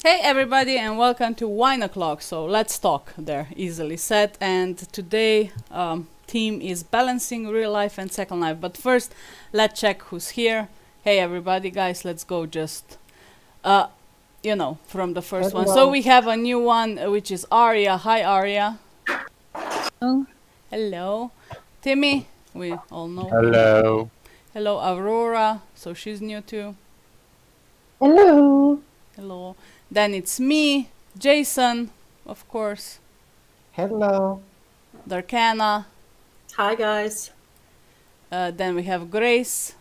Hey everybody and welcome to Wine O'Clock. So let's talk there, easily said. And today theme is balancing real life and second life. But first, let's check who's here. Hey everybody, guys, let's go just uh from the first one. So Hello. we have a new one which is Aria. Hi Aria. Oh, Hello. Timmy, we all know him. Hello. Hello Aurora. So she's new too. Hello. Hello. Then it's me, Jason, of course, Hello. Darkana. Hi, guys. Then we have Grace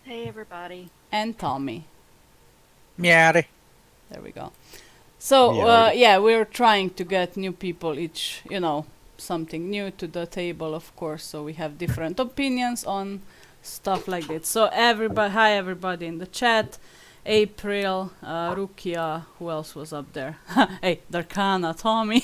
hey everybody. and Tommy. Miare. There we go. So, Yeah. yeah, we're trying to get new people each, something new to the table, of course. So we have different opinions on stuff like this. So, everybody, hi everybody in the chat. April, Rukia, who else was up there? Hey, Darkana, Tommy,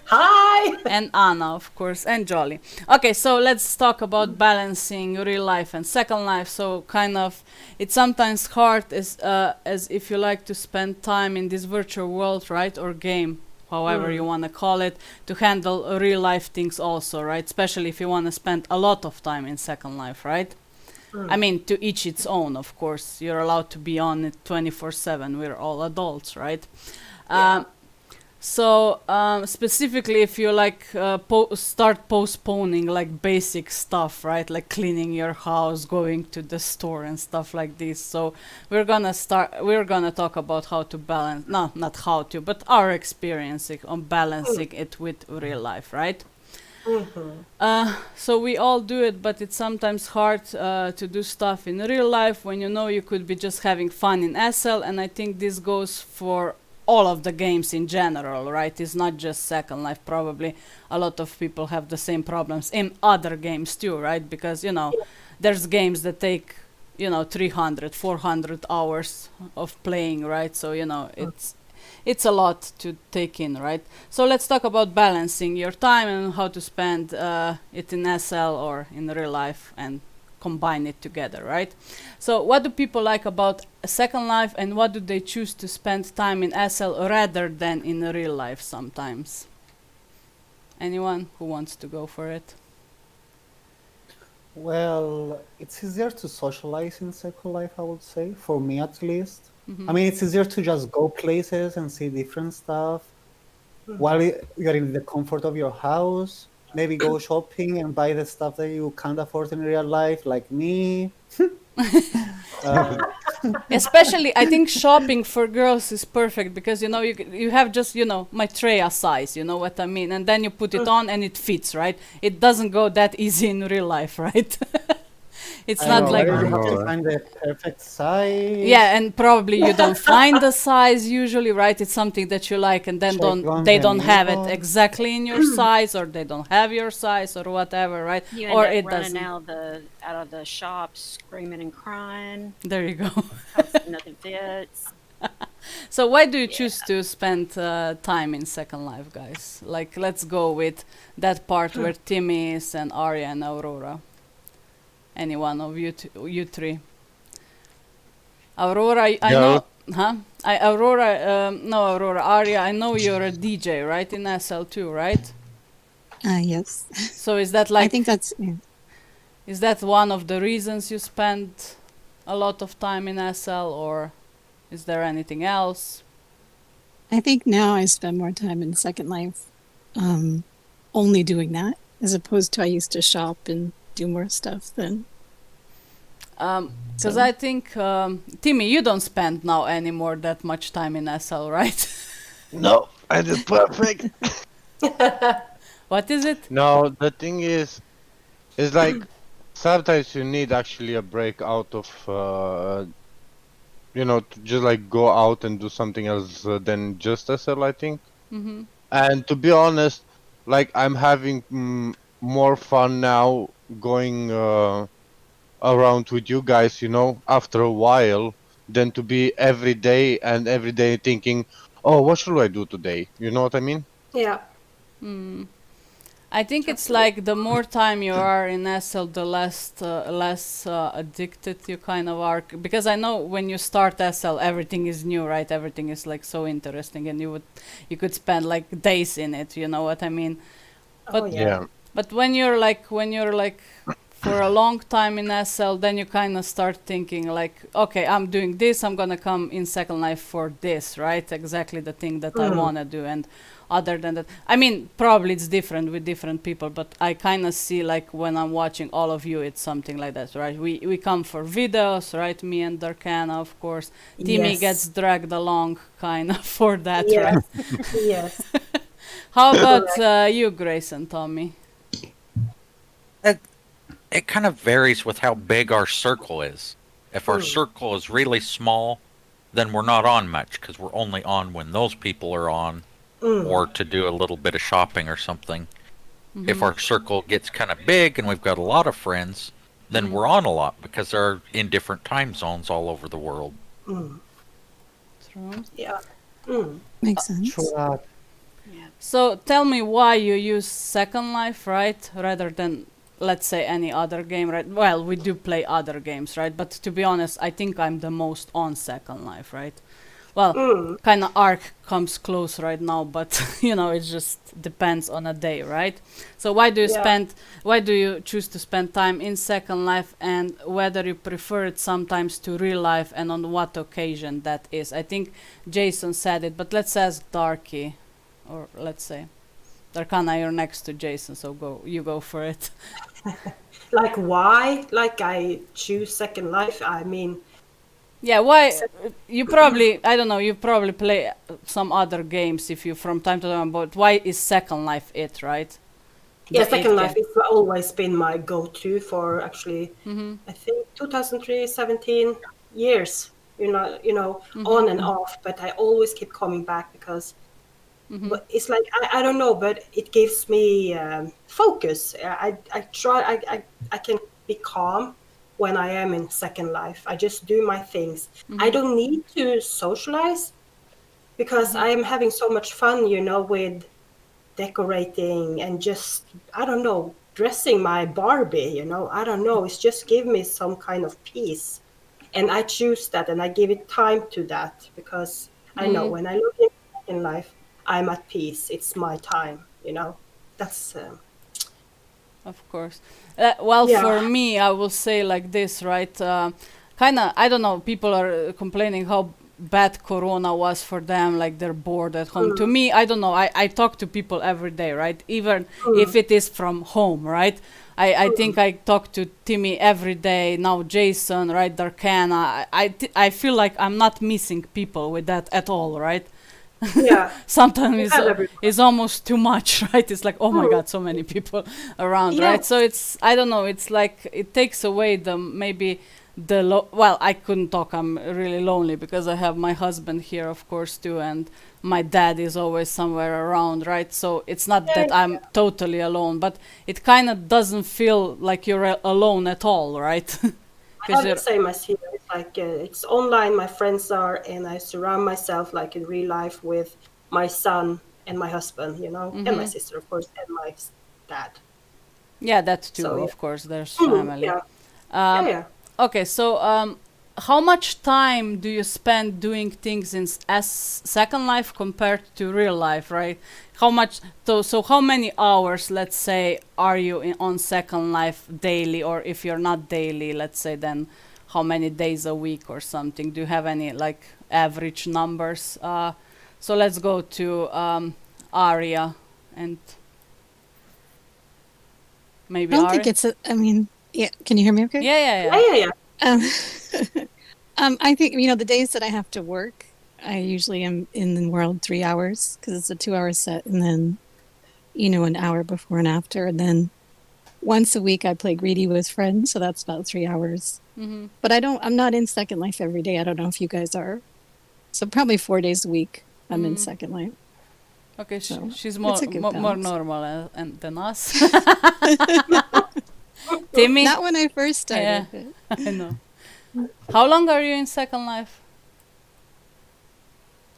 Hi. and Anna, of course, and Jolly. Okay, so let's talk about balancing real life and second life. So, kind of, it's sometimes hard as if you like to spend time in this virtual world, right, or game, however you want to call it, to handle real life things also, right? Especially if you want to spend a lot of time in second life, right? I mean, to each its own, of course. You're allowed to be on it 24/7. We're all adults, right? Yeah. So specifically, if you like start postponing like basic stuff, right, like cleaning your house, going to the store, and stuff like this. So We're gonna talk about how to balance, no, not how to, but our experience on balancing it with real life, right? So we all do it, but it's sometimes hard to do stuff in real life when you know you could be just having fun in SL, and I think this goes for all of the games in general, right? It's not just Second Life. Probably a lot of people have the same problems in other games too, right? Because, there's games that take, 300, 400 hours of playing, right? So, it's a lot to take in, right? So let's talk about balancing your time and how to spend it in SL or in real life and combine it together, right? So what do people like about Second Life and what do they choose to spend time in SL rather than in real life sometimes? Anyone who wants to go for it? Well, it's easier to socialize in Second Life, I would say, for me at least. Mhm. I mean, it's easier to just go places and see different stuff while you're in the comfort of your house. Maybe go shopping and buy the stuff that you can't afford in real life, like me. Uh, Especially, I think shopping for girls is perfect because you have just Maitreya size, you know what I mean, and then you put it on and it fits, right? It doesn't go that easy in real life, right? It's I not know, like right? You I have to know. find the perfect size. yeah, and probably you don't find the size usually, right? It's something that you like, and then Check on they the don't have it neon. exactly in your size, or they don't have your size, or whatever, right? You Or end it up running doesn't. out of the shop screaming and crying There you go. because nothing fits. So why do you Yeah. choose to spend time in Second Life, guys? Like, let's go with that part where Timmy is and Arya and Aurora. Any one of you three. Aurora, I Yeah. know, huh? Aurora, Arya, I know you're a DJ, right? In SL too, right? Yes. So is that I like, think that's, yeah. is that one of the reasons you spend a lot of time in SL, or is there anything else? I think now I spend more time in Second Life only doing that as opposed to I used to shop and do more stuff then. Because So I think, Timmy, you don't spend now anymore that much time in SL, right? No, I did perfect. What is it? No, the thing is like sometimes you need actually a break out of, to just like go out and do something else than just SL, I think. Mm-hmm. And to be honest, like I'm having more fun now going around with you guys, after a while, than to be every day thinking, oh, what should I do today? You know what I mean? Yeah. I think it's like the more time you are in SL, the less addicted you kind of are. Because I know when you start SL, everything is new, right? Everything is like so interesting, and you could spend like days in it. You know what I mean? Oh But yeah. Yeah. but when you're like for a long time in SL, then you kind of start thinking like, okay, I'm doing this. I'm gonna come in Second Life for this, right? Exactly the thing that I wanna do. And other than that, I mean, probably it's different with different people, but I kind of see like when I'm watching all of you, it's something like that, right? We come for videos, right? Me and Darkana, of course. Timmy gets Yes. dragged along kind of for that, right? Yes. Yes. How about Correct. you, Grace and Tommy? It, it kind of varies with how big our circle is. If our Mm. circle is really small, then we're not on much because we're only on when those people are on or to do a little bit of shopping or something. If our circle gets kind of big and we've got a lot of friends, then we're on a lot because they're in different time zones all over the world. True. Yeah. Mm. Makes sense. True that. So tell me why you use Second Life, right, rather than let's say any other game, right? Well, we do play other games, right? But to be honest, I think I'm the most on Second Life, right? Well, kind of Arc comes close right now, but you know, it just depends on a day, right? So Yeah. why do you choose to spend time in Second Life, and whether you prefer it sometimes to real life, and on what occasion that is? I think Jason said it, but let's ask Darky, or let's say Darkana, you're next to Jason, so you go for it. Like why? Like I choose Second Life. I mean, Yeah, why? sec- You probably, I don't know, you probably play some other games if you from time to time, but why is Second Life it, right? yeah, The Second it Life game. has always been my go-to for actually, I think 2003, 17 years. On and off, but I always keep coming back because but it's like I don't know, but it gives me focus. I try I can be calm when I am in Second Life. I just do my things. I don't need to socialize because I am having so much fun, with decorating and just I don't know, dressing my Barbie. I don't know. It's just give me some kind of peace, and I choose that and I give it time to that because I know when I look in life, I'm at peace. It's my time. That's Of course. Well, yeah. for me, I will say like this, right? Kind of, I don't know, people are complaining how bad Corona was for them, like they're bored at home. To me, I don't know, I talk to people every day, right? Even if it is from home, right? I think I talk to Timmy every day, now Jason, right? Darkana. I feel like I'm not missing people with that at all, right? Yeah. Sometimes You have everyone. it's almost too much, right? It's like, oh my Mm. god, so many people around, Yeah. right? So it's, I don't know, it's like it takes away the maybe well, I couldn't talk, I'm really lonely because I have my husband here, of course, too, and my dad is always somewhere around, right? So it's not Yeah, that I'm totally alone, but it kind of doesn't feel like you're alone at all, right? I have the same as here. It's like it's online. My friends are, and I surround myself like in real life with my son and my husband, and my sister, of course, and my dad. Yeah, that too, So yeah. of course, there's family. Yeah. Yeah. Yeah. Okay, so how much time do you spend doing things in as Second Life compared to real life, right? How much? So how many hours, let's say, are you on Second Life daily, or if you're not daily, let's say, then how many days a week or something? Do you have any like average numbers? So let's go to Aria and maybe I don't think Aria. it's I mean, yeah. Can you hear me okay? Yeah, yeah, Yeah. yeah. Yeah. Yeah. I think, the days that I have to work, I usually am in the world 3 hours because it's a 2 hour set, and then, an hour before and after. And then once a week I play greedy with friends. So that's about 3 hours. But I'm not in Second Life every day. I don't know if you guys are. So probably 4 days a week I'm in Second Life. Okay, So she's it's a good more balance. normal than us. Timmy? Not when I first started. Yeah. but- I know. How long are you in Second Life?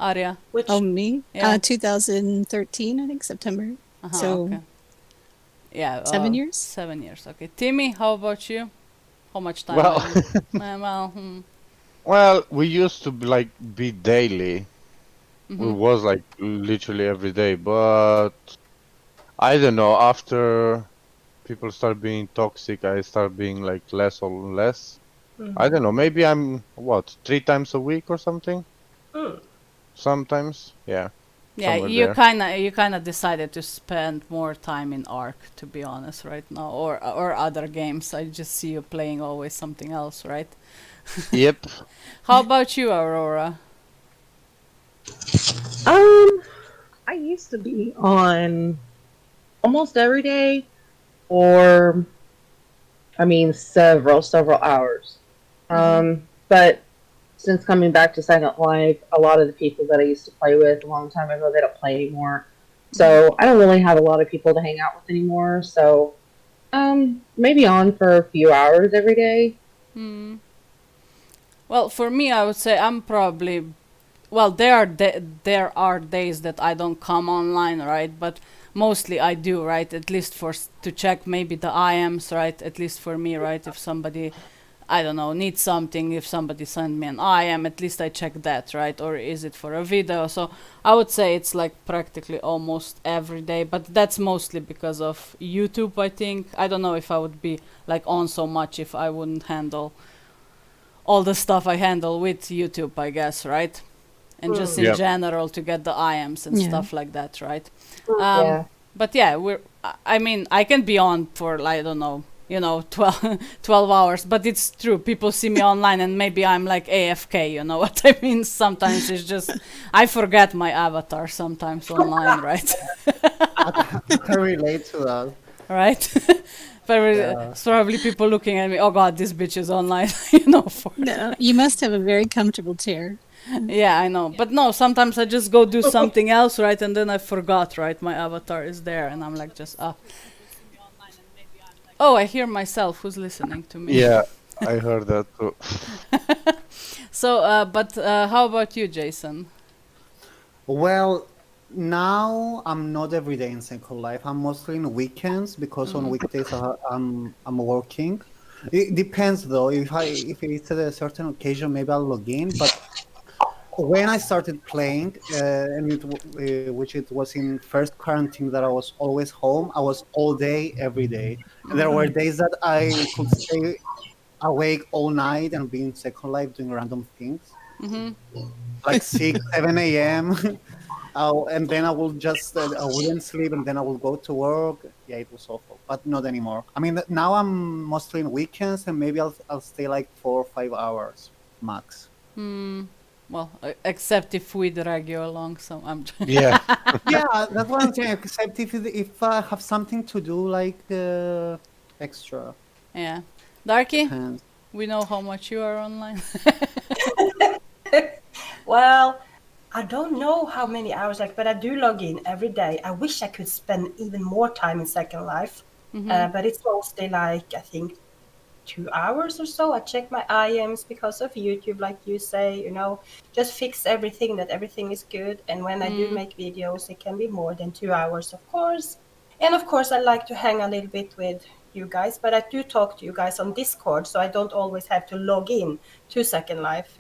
Arya? Which Oh, me? Yeah. 2013, I think, September. Uh-huh, So okay. Yeah. 7 years. 7 years. Okay. Timmy, how about you? How much time? Well, are you? well, we used to be daily. Mm-hmm. It was like literally every day, but I don't know. After people start being toxic, I start being like less or less. I don't know. Maybe I'm what 3 times a week or something. Mm. Sometimes, yeah, Yeah, somewhere there. you kind of decided to spend more time in Ark, to be honest, right now, or other games. I just see you playing always something else, right? Yep. How about you, Aurora? I used to be on almost every day, or I mean, several hours. But since coming back to Second Life, a lot of the people that I used to play with a long time ago, they don't play anymore. So I don't really have a lot of people to hang out with anymore. So maybe on for a few hours every day. Hmm. Well, for me, I would say I'm probably well. There are days that I don't come online, right? But mostly I do, right? At least to check maybe the IMs, right? At least for me, right? If somebody I don't know, need something, if somebody send me an IM, at least I check that, right? Or is it for a video? So I would say it's like practically almost every day, but that's mostly because of YouTube, I think. I don't know if I would be like on so much if I wouldn't handle all the stuff I handle with YouTube, I guess, right? And just in Yep. general to get the IMs and Yeah. stuff like that, right? Yeah. But yeah, I mean, I can be on for, I don't know, 12, 12 hours, but it's true. People see me online and maybe I'm like AFK, you know what I mean? Sometimes it's just, I forget my avatar sometimes online, right? I can relate to that. Right? Yeah. Probably people looking at me, oh God, this bitch is online, for No, you must have a very comfortable chair. Yeah, I know. But no, sometimes I just go do something else, right? And then I forgot, right? My avatar is there and I'm like just Oh, I hear myself who's listening to me. Yeah, I heard that too. So, how about you, Jason? Well, now I'm not every day in Second Life. I'm mostly in weekends because on weekdays I'm working. It depends though. If it's at a certain occasion, maybe I'll log in. But when I started playing, which it was in first quarantine that I was always home, I was all day, every day. And there were days that I could stay awake all night and be in Second Life doing random things, like 6, 7 a.m. And then I wouldn't sleep, and then I will go to work. Yeah, it was awful, but not anymore. I mean, now I'm mostly in weekends, and maybe I'll stay like 4 or 5 hours max. Well, except if we drag you along, so I'm. Yeah. Yeah, that's what I'm saying. Except if I have something to do, like extra. Yeah, Darky, Depends. we know how much you are online. Well, I don't know how many hours, but I do log in every day. I wish I could spend even more time in Second Life, but it's mostly I think 2 hours or so. I check my IMs because of YouTube, like you say, just fix everything, that everything is good. And when I do make videos, it can be more than 2 hours, of course. And of course, I like to hang a little bit with you guys, but I do talk to you guys on Discord, so I don't always have to log in to Second Life.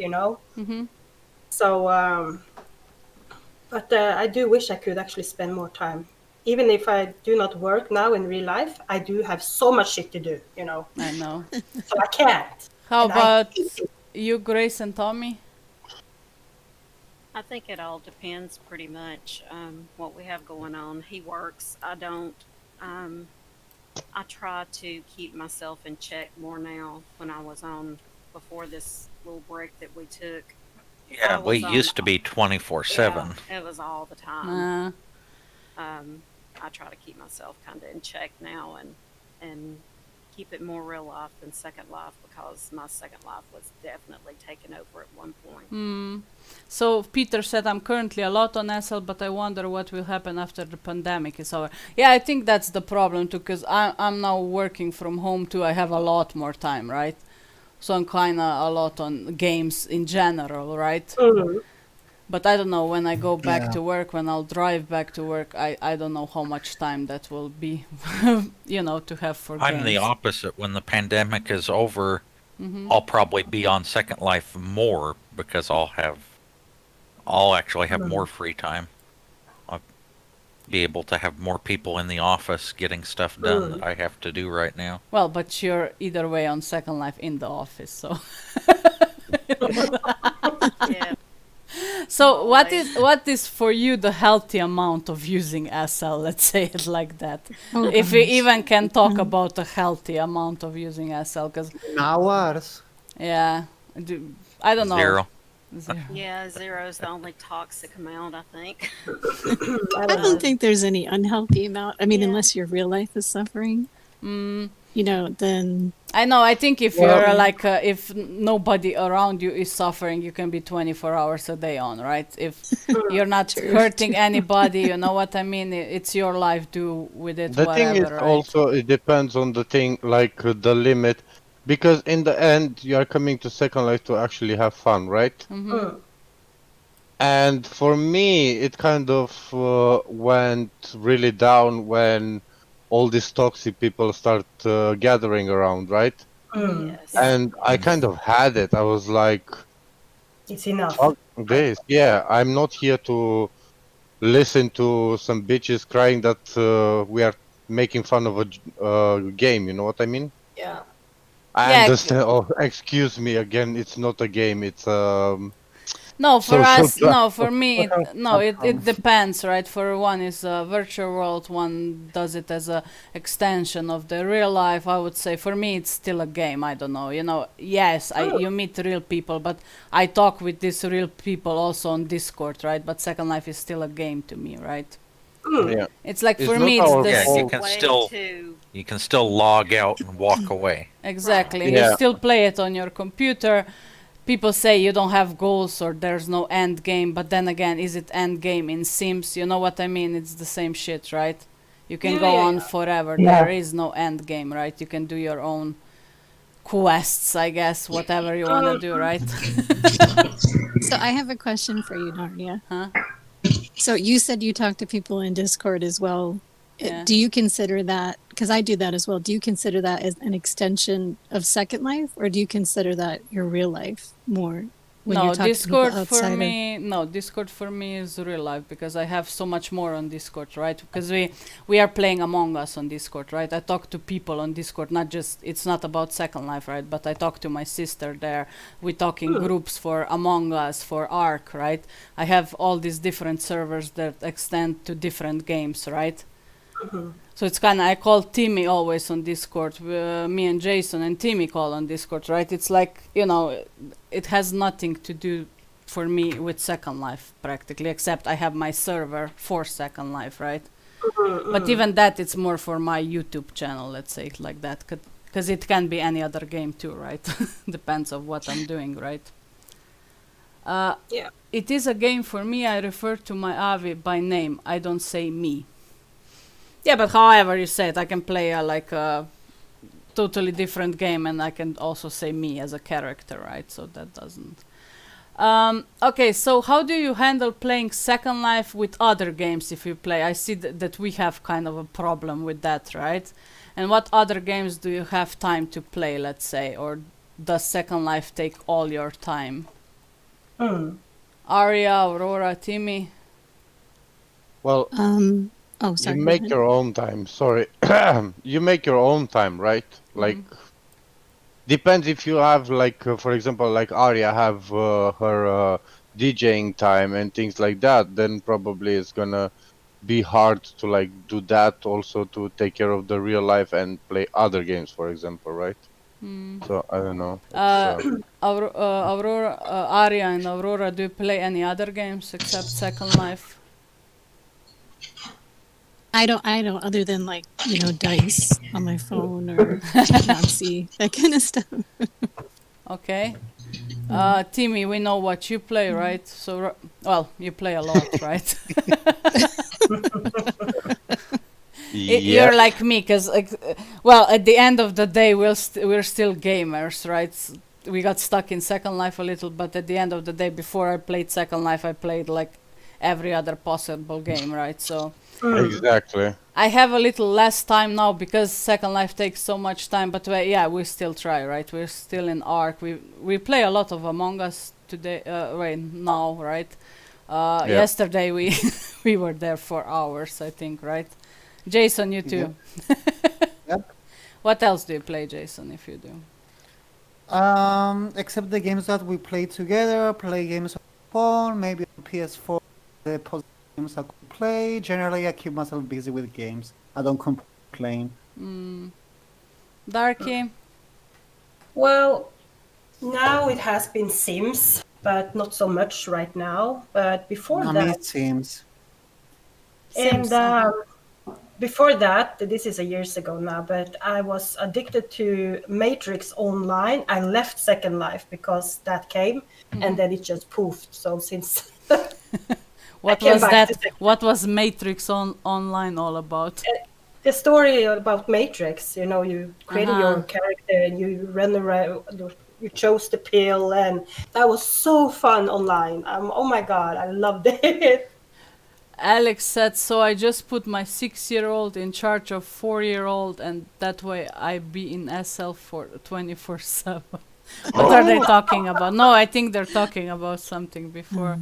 So, but I do wish I could actually spend more time. Even if I do not work now in real life, I do have so much shit to do, I know. so I can't. How And I about hate it. you, Grace and Tommy? I think it all depends pretty much what we have going on. He works. I don't. I try to keep myself in check more now when I was on before this little break that we took. Yeah, I we was on- used to be 24/7. Yeah, it was all the time. Uh, I try to keep myself kind of in check now and keep it more real life than Second Life because my Second Life was definitely taken over at one point. So Peter said, I'm currently a lot on SL, but I wonder what will happen after the pandemic is over. Yeah, I think that's the problem too, because I'm now working from home too. I have a lot more time, right? So I'm kind of a lot on games in general, right? But I don't know when I go back Yeah. to work, when I'll drive back to work, I don't know how much time that will be, to have for I'm the games. opposite. When the pandemic is over, Mm-hmm. I'll probably be on Second Life more because I'll actually have more free time. I'll be able to have more people in the office getting stuff done that I have to do right now. Well, but you're either way on Second Life in the office, so. Yeah. So Always. what is for you the healthy amount of using SL? Let's say it like that. Oh, If we gosh. even can talk about a healthy amount of using SL, because Hours. yeah, I don't know. 0. Zero. Yeah, 0 is the only toxic amount, I think. I don't think there's any unhealthy amount. I mean, Yeah. unless your real life is suffering, Mm, then I know. I think if Well- you're like, if nobody around you is suffering, you can be 24 hours a day on, right? If you're not True, hurting anybody, you know what I mean? It's your life. Do with it The thing is whatever, right? also it depends on the thing, like the limit, because in the end you are coming to Second Life to actually have fun, right? Mm-hmm. And for me, it kind of went really down when all these toxic people start gathering around, right? Yes. And I kind of had it. I was like, It's enough. fuck this. Yeah, I'm not here to listen to some bitches crying that we are making fun of a game. You know what I mean? Yeah. I Yeah, understand. Oh, excuse me again. It's not a game. It's No, for social us, no, for me, Social it platform. depends, right? For one is a virtual world, one does it as a extension of the real life. I would say for me, it's still a game. I don't know, yes, you meet real people, but I talk with these real people also on Discord, right? But Second Life is still a game to me, right? yeah. It's like It's for not me, it's our the Yeah, you fault. can Way still to you can still log out and walk away. exactly. You Yeah. still play it on your computer. People say you don't have goals or there's no end game, but then again, is it end game in Sims? You know what I mean? It's the same shit, right? You can Yeah, go yeah, on yeah. forever. Yeah. There is no end game, right? You can do your own quests, I guess, whatever you want to do, right? So I have a question for you, Naria. Huh? So you said you talk to people in Discord as well. Yeah. Do you consider that, because I do that as well, do you consider that as an extension of Second Life, or do you consider that your real life more when No, you're talking to people Discord outside for of... me. No, Discord for me is real life because I have so much more on Discord, right? Because we are playing Among Us on Discord, right? I talk to people on Discord, not just it's not about Second Life, right? But I talk to my sister there. We talk in groups for Among Us, for Ark, right? I have all these different servers that extend to different games, right? So it's kind of, I call Timmy always on Discord. Me and Jason and Timmy call on Discord, right? It's like, it has nothing to do for me with Second Life practically, except I have my server for Second Life, right? But even that, it's more for my YouTube channel, let's say it like that. Because it can be any other game too, right? Depends on what I'm doing, right? Yeah. It is a game for me. I refer to my Avi by name. I don't say me. Yeah, but however you say it, I can play a totally different game, and I can also say me as a character, right? So that doesn't. Okay, so how do you handle playing Second Life with other games if you play? I see that we have kind of a problem with that, right? And what other games do you have time to play, let's say, or does Second Life take all your time? Aria, Aurora, Timmy. Well, Oh, sorry. you go make ahead. your own time. Sorry, you make your own time, right? Like, depends if you have like, for example, like Arya have her DJing time and things like that. Then probably it's gonna be hard to like do that also to take care of the real life and play other games, for example, right? So I don't know. Aurora, Aria and Aurora, do you play any other games except Second Life? I don't, other than like, dice on my phone or Yahtzee, that kind of stuff. Okay. Timmy, we know what you play, right? So, well, you play a lot, right? Yeah. You're like me, because, well, at the end of the day, we're still gamers, right? we got stuck in Second Life a little, but at the end of the day, before I played Second Life, I played like every other possible game, right? So Exactly. I have a little less time now because Second Life takes so much time. But yeah, we still try, right? We're still in Ark. We play a lot of Among Us today, right now, right? Yeah. Yesterday we we were there for hours, I think, right? Jason, you too. Yep. What else do you play, Jason? If you do. Except the games that we play together, play games on phone, maybe on PS4, the positive games I could play. Generally, I keep myself busy with games. I don't complain. Darky. Well, now it has been Sims, but not so much right now. But before I that, miss Sims. and Sims, uh-huh. before that, this is a years ago now, but I was addicted to Matrix Online. I left Second Life because that came, and then it just poofed. So since What came was back that? to Second What was Matrix online all about? the story about Matrix, you know, you created your character and you ran around, you chose the pill, and that was so fun online. Oh my god, I loved it. Alex said, so I just put my 6-year-old in charge of 4-year-old, and that way I be in SL for 24/7. What are they talking about? No, I think they're talking about something before.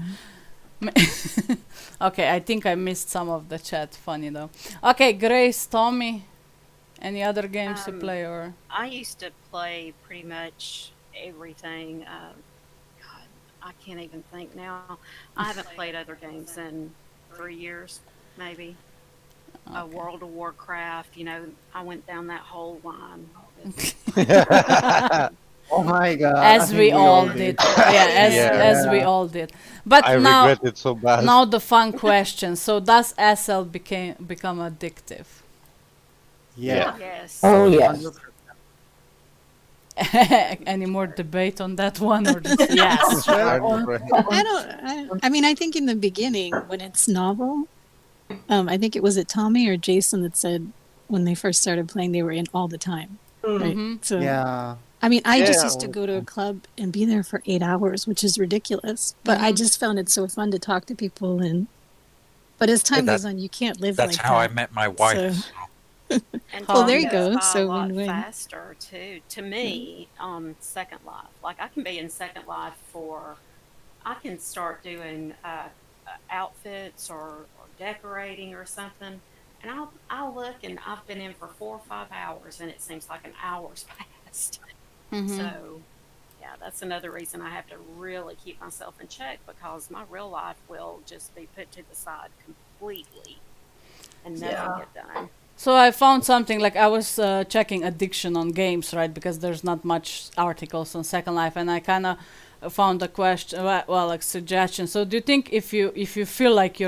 Okay, I think I missed some of the chat. Funny though. Okay, Grace, Tommy, any other games you play or? I used to play pretty much everything. God, I can't even think now. I haven't played other games in 3 years, maybe. World of Warcraft, you know, I went down that whole line. Oh my god! I As think we all did. Yeah, as we Yeah. all did. But I now, regret it so bad. now the fun question. So does SL become addictive? Yeah. Yes. Oh yes. 100%. Any more debate on that one, or just yes? I mean, I think in the beginning when it's novel, I think it was Tommy or Jason that said when they first started playing they were in all the time. Right. So Yeah. I mean, I just Yeah. used to go to a club and be there for 8 hours, which is ridiculous. But I just found it so fun to talk to people, but as time goes on, you can't live That's like how that. I met my wife. So- And Well, there time you goes go. by So a lot win-win. faster too. To me, on Second Life, like I can be in Second Life I can start doing outfits or decorating or something, and I'll look and I've been in for 4 or 5 hours, and it seems like an hour's passed. So, yeah, that's another reason I have to really keep myself in check because my real life will just be put to the side completely and nothing get done. So I found something like I was checking addiction on games, right? Because there's not much articles on Second Life, and I kind of found a question, well, like suggestion. So do you think if you feel like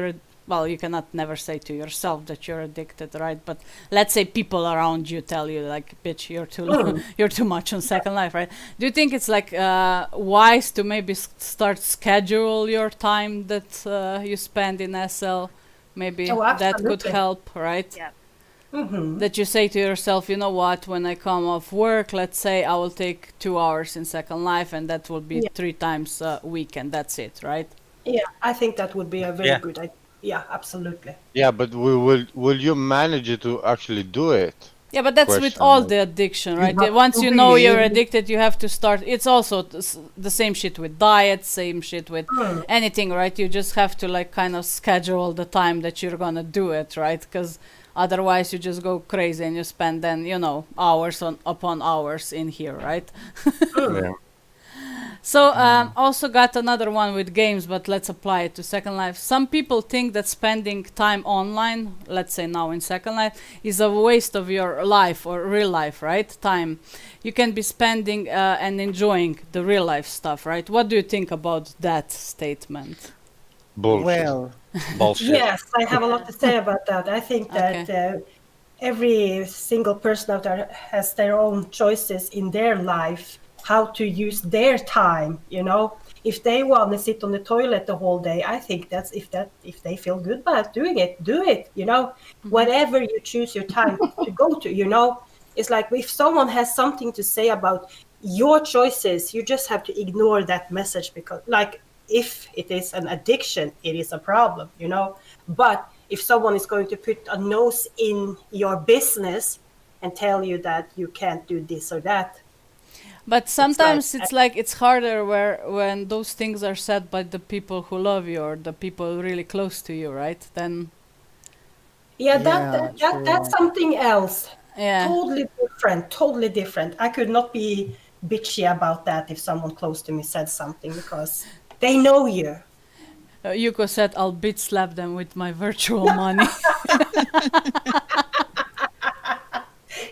well, you cannot never say to yourself that you're addicted, right? But let's say people around you tell you like, "Bitch, you're too much on Second Life," right? Do you think it's like wise to maybe start schedule your time that you spend in SL? Maybe that could absolutely. help, right? Yeah. That you say to yourself, you know what, when I come off work, let's say I will take 2 hours in Second Life, and that will be 3 times a week, and that's it, right? Yeah, I think that would be a very Yeah. good idea. Yeah, absolutely. Yeah, but will you manage it to actually do it? Yeah, but that's with Question all mark. the addiction, You right? have Once to you be know you're able- addicted, you have to start. It's also the same shit with diet, same shit with anything, right? You just have to like kind of schedule the time that you're gonna do it, right? Because otherwise you just go crazy and you spend then, hours upon hours in here, right? Yeah. So also got another one with games, but let's apply it to Second Life. Some people think that spending time online, let's say now in Second Life, is a waste of your life or real life, right? Time. You can be spending and enjoying the real life stuff, right? What do you think about that statement? Bullshit. Well, Bullshit. Yes, I have a lot to say about that. I think that every single person out there has their own choices in their life, how to use their time. If they want to sit on the toilet the whole day, I think that's if they feel good about doing it, do it. Whatever you choose your time to go to. It's like if someone has something to say about your choices. You just have to ignore that message, because like if it is an addiction, it is a problem, you know. But if someone is going to put a nose in your business and tell you that you can't do this or that, But it's like, sometimes it's like it's harder where when those things are said by the people who love you or the people really close to you, right? Then yeah, Yeah, that's true. something else. yeah, Totally different, totally different. I could not be bitchy about that if someone close to me said something, because they know you. Yuko said I'll bitch slap them with my virtual money.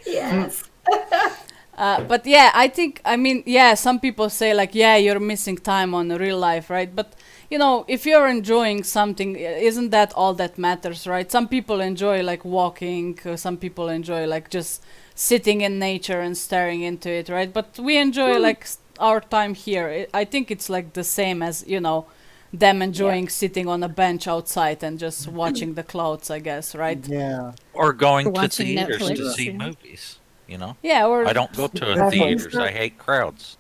Yes. But yeah, I think, I mean, yeah, some people say like, yeah, you're missing time on the real life, right? But you know, if you're enjoying something, isn't that all that matters, right? Some people enjoy like walking, some people enjoy like just sitting in nature and staring into it, right? But we enjoy like our time here. I think it's like the same as, you know, them Yeah. enjoying sitting on a bench outside and just watching the clouds, I guess, right? Yeah. Or going Or to watching theaters to Netflix. see Yeah. movies. You know, Yeah, or I don't go to Definitely. theaters. I hate crowds.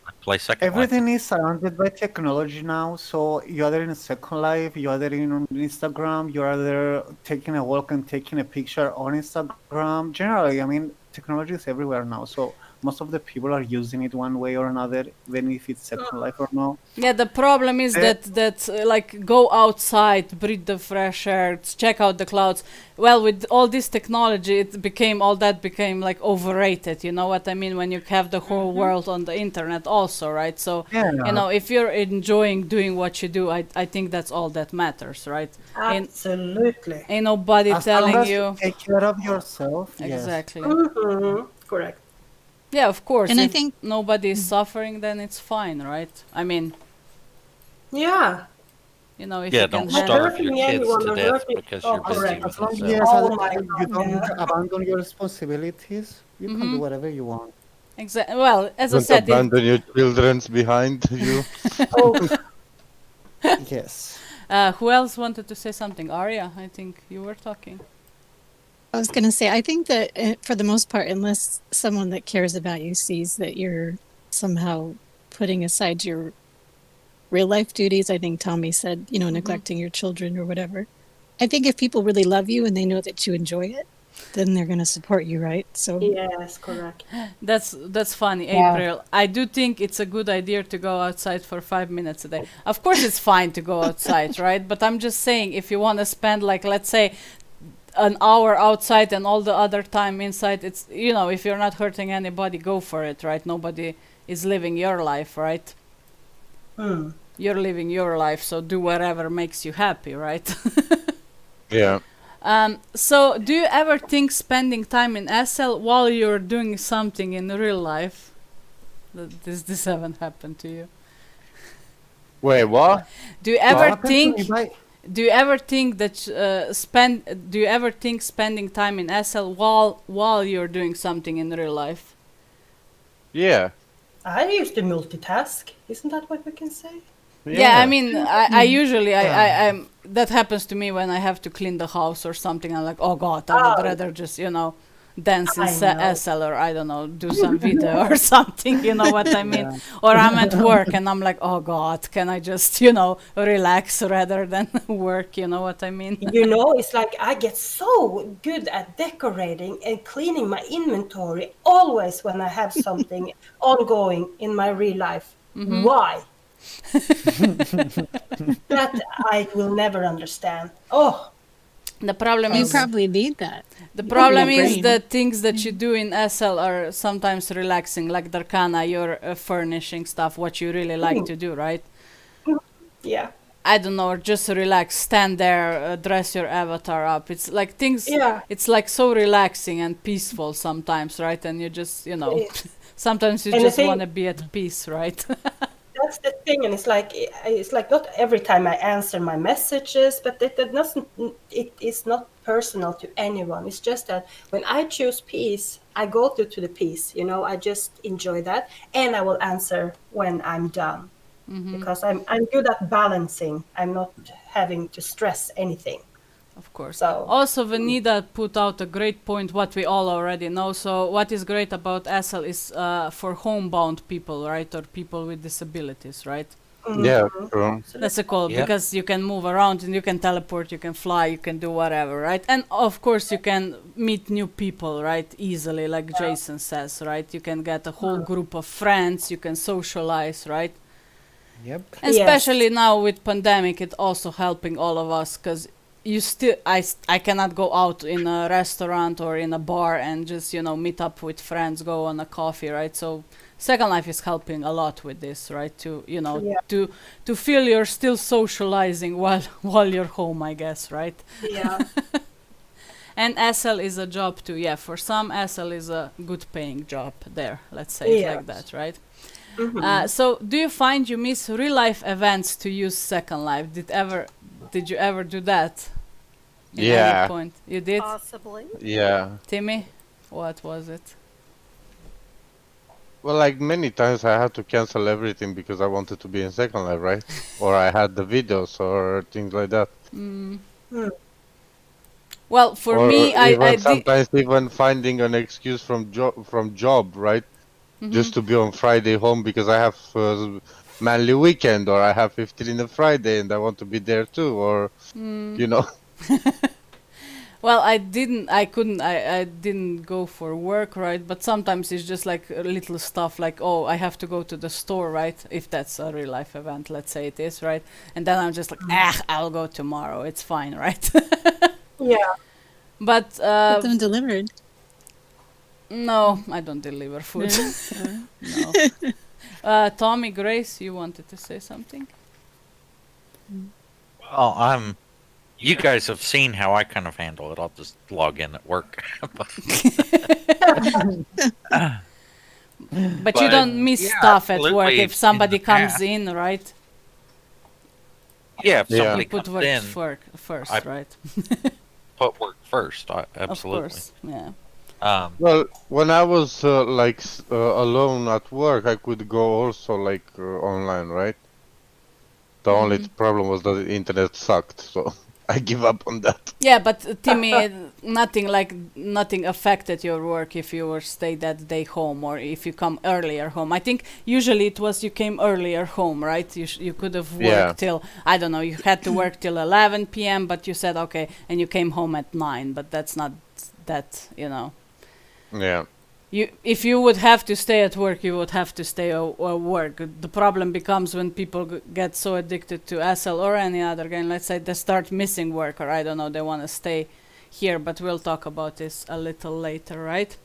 I play Second Life. Everything is surrounded by technology now. So you're either in Second Life, you're either in on Instagram, you're either taking a walk and taking a picture on Instagram. Generally, I mean, technology is everywhere now. So most of the people are using it one way or another, even if it's Second Life or no. yeah, the problem is Eh, that like go outside, breathe the fresh air, check out the clouds. Well, with all this technology, it became all that became like overrated. You know what I mean? When you have the whole world on the internet, also, right? So you yeah, know, if you're enjoying doing what you do, I think that's all that matters, right? Ain't Absolutely. ain't nobody as long telling as you you take care of yourself, yes. exactly. Correct. Yeah, of course. And I If think nobody is suffering, then it's fine, right? I mean, Yeah. you know, if Yeah, you can don't Not handle. starve your hurting kids anyone to or death hurting. because Oh, you're As, busy correct. with as long yourself. yes, Oh my you God. don't Yeah. abandon your responsibilities, you can do Mm-hmm. whatever you want. Exactly. Well, as I Don't said, it, abandon your childrens behind you. Oh, Yes. who else wanted to say something? Arya, I think you were talking. I was going to say, I think that for the most part, unless someone that cares about you sees that you're somehow putting aside your real life duties, I think Tommy said, you know, neglecting your children or whatever. I think if people really love you and they know that you enjoy it, then they're going to support you, right? So yes, correct. That's funny, Yeah. April. I do think it's a good idea to go outside for 5 minutes a day. Of course, it's fine to go outside, right? But I'm just saying, if you want to spend like let's say an hour outside and all the other time inside, it's you know, if you're not hurting anybody, go for it, right? Nobody is living your life, right? Hmm. You're living your life, so do whatever makes you happy, right? Yeah. So, do you ever think spending time in SL while you're doing something in real life? This haven't happened to you. Wait, what? Do you It ever happened to me think? by Do you ever think that spend? Do you ever think spending time in SL while you're doing something in real life? Yeah. I used to multitask. Isn't that what we can say? Yeah, I Yeah. mean, I usually yeah. I'm that happens to me when I have to clean the house or something. I'm like, oh god, I would Oh, rather just dance in I know. SL or I don't know, do some video or something. You know what I mean? Yeah. Or I'm at work and I'm like, oh god, can I just relax rather than work? You know what I mean? You know, it's like I get so good at decorating and cleaning my inventory always when I have something ongoing in my real life. Why? That I will never understand. Oh, The problem you is terrible. probably need that The for your problem is brain. that things that you do in SL are sometimes relaxing, like Darkana, you're furnishing stuff, what you really like to do, right? Yeah. I don't know, or just relax, stand there, dress your avatar up. It's like things, Yeah. it's like so relaxing and peaceful sometimes, right? And you just, It is. sometimes you And the just want thing, to be at peace, right? that's the thing, and it's like not every time I answer my messages, but it doesn't. It is not personal to anyone. It's just that when I choose peace, I go to the peace. You know, I just enjoy that, and I will answer when I'm done, because I'm good at balancing. I'm not having to stress anything. Of course. So Also, Vanida put out a great point, what we all already know. So, what is great about SL is for homebound people, right, or people with disabilities, right? Yeah, true. That's a cool Yep. because you can move around and you can teleport, you can fly, you can do whatever, right? And of course, you can meet new people, right? Easily, like Jason says, right? You can get a whole group of friends, you can socialize, right? Yep. And Yes. especially now with pandemic, it also helping all of us because you still I cannot go out in a restaurant or in a bar and just meet up with friends, go on a coffee, right? So Second Life is helping a lot with this, right? To Yeah. to feel you're still socializing while you're home, I guess, right? Yeah. And SL is a job too. Yeah, for some SL is a good paying job there. Let's say it like that, right? So, do you find you miss real life events to use Second Life? Did you ever do that? In any Yeah, point, you did, Possibly. yeah. Timmy? What was it? Well, like many times I had to cancel everything because I wanted to be in Second Life, right? Or I had the videos or things like that. Well, for Or me, I even did. sometimes even finding an excuse from job, right? Just to be on Friday home because I have manly weekend or I have 15 in a Friday and I want to be there too, or you know. Well, I didn't. I couldn't. I didn't go for work, right? But sometimes it's just like little stuff, like oh, I have to go to the store, right? If that's a real life event, let's say it is, right? And then I'm just like, I'll go tomorrow. It's fine, right? Yeah. But Get them delivered. no, I don't deliver food. No? No. Tommy, Grace, you wanted to say something? Well, you guys have seen how I kind of handle it. I'll just log in at work. But you don't miss yeah, stuff at work absolutely, if somebody in the comes past. in, right? Yeah, if Yeah. somebody You put comes work in, first, I- right? put work first. Of Absolutely. course, yeah. Well, when I was alone at work, I could go also online, right? The only problem was that the internet sucked, so I give up on that. Yeah, but Timmy, nothing affected your work if you were stay that day home or if you come earlier home. I think usually it was you came earlier home, right? You could have worked Yeah. till, I don't know, you had to work till 11 p.m. but you said okay, and you came home at 9. But that's not that, Yeah. If you would have to stay at work, you would have to stay at work. The problem becomes when people get so addicted to SL or any other game. Let's say they start missing work, or I don't know, they want to stay here. But we'll talk about this a little later, right?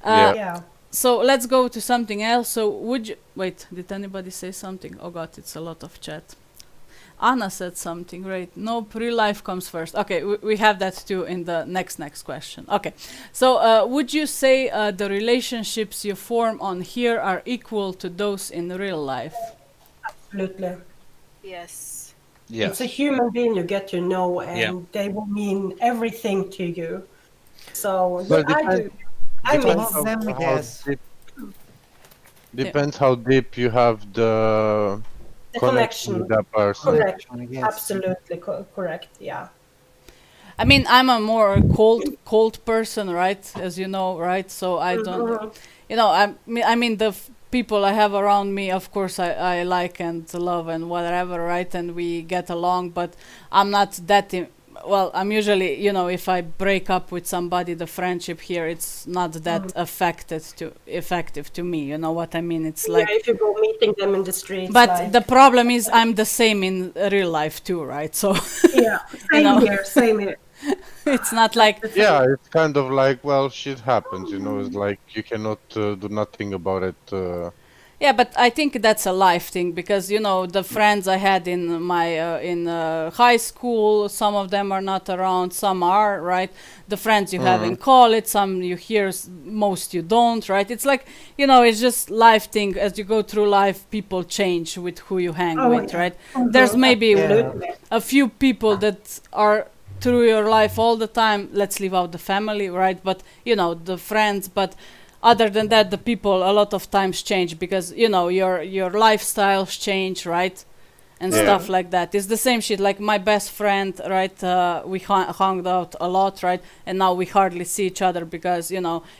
Yeah. Yeah. So let's go to something else. So would you wait? Did anybody say something? Oh God, it's a lot of chat. Anna said something, right? Nope, real life comes first. Okay, we have that too in the next question. Okay, so would you say the relationships you form on here are equal to those in real life? Absolutely. Yes. It's a Yes. human being you get to know, and Yeah. they will mean everything to you. So Well, yeah, I depends. do. I Some miss. of them, yes. Depends how deep you have the The connection with connection. that person. Correct. Yes. Absolutely correct. Yeah. I mean, I'm a more cold person, right? As you know, right? So I don't, I mean, the people I have around me, of course, I like and love and whatever, right? And we get along, but I'm not that. Well, I'm usually, if I break up with somebody, the friendship here, it's not that effective to me. You know what I mean? It's like. Yeah, if you go meeting them in the streets. But like, the problem is, I'm the same in real life too, right? So yeah, same know. here. Same here. it's not like. Yeah, it's kind of like, well, shit happens, It's like you cannot do nothing about it. Yeah, but I think that's a life thing because the friends I had in my in high school, some of them are not around, some are, right? The friends you have in college, some you hear, most you don't, right? It's like it's just life thing. As you go through life, people change with who you hang Oh, with, yeah. right? There's maybe Absolutely. a few people that are through your life all the time. Let's leave out the family, right? But the friends, but other than that, the people a lot of times change because your lifestyles change, right? and Yeah. stuff like that. It's the same shit. Like my best friend, right? We hung out a lot, right? And now we hardly see each other because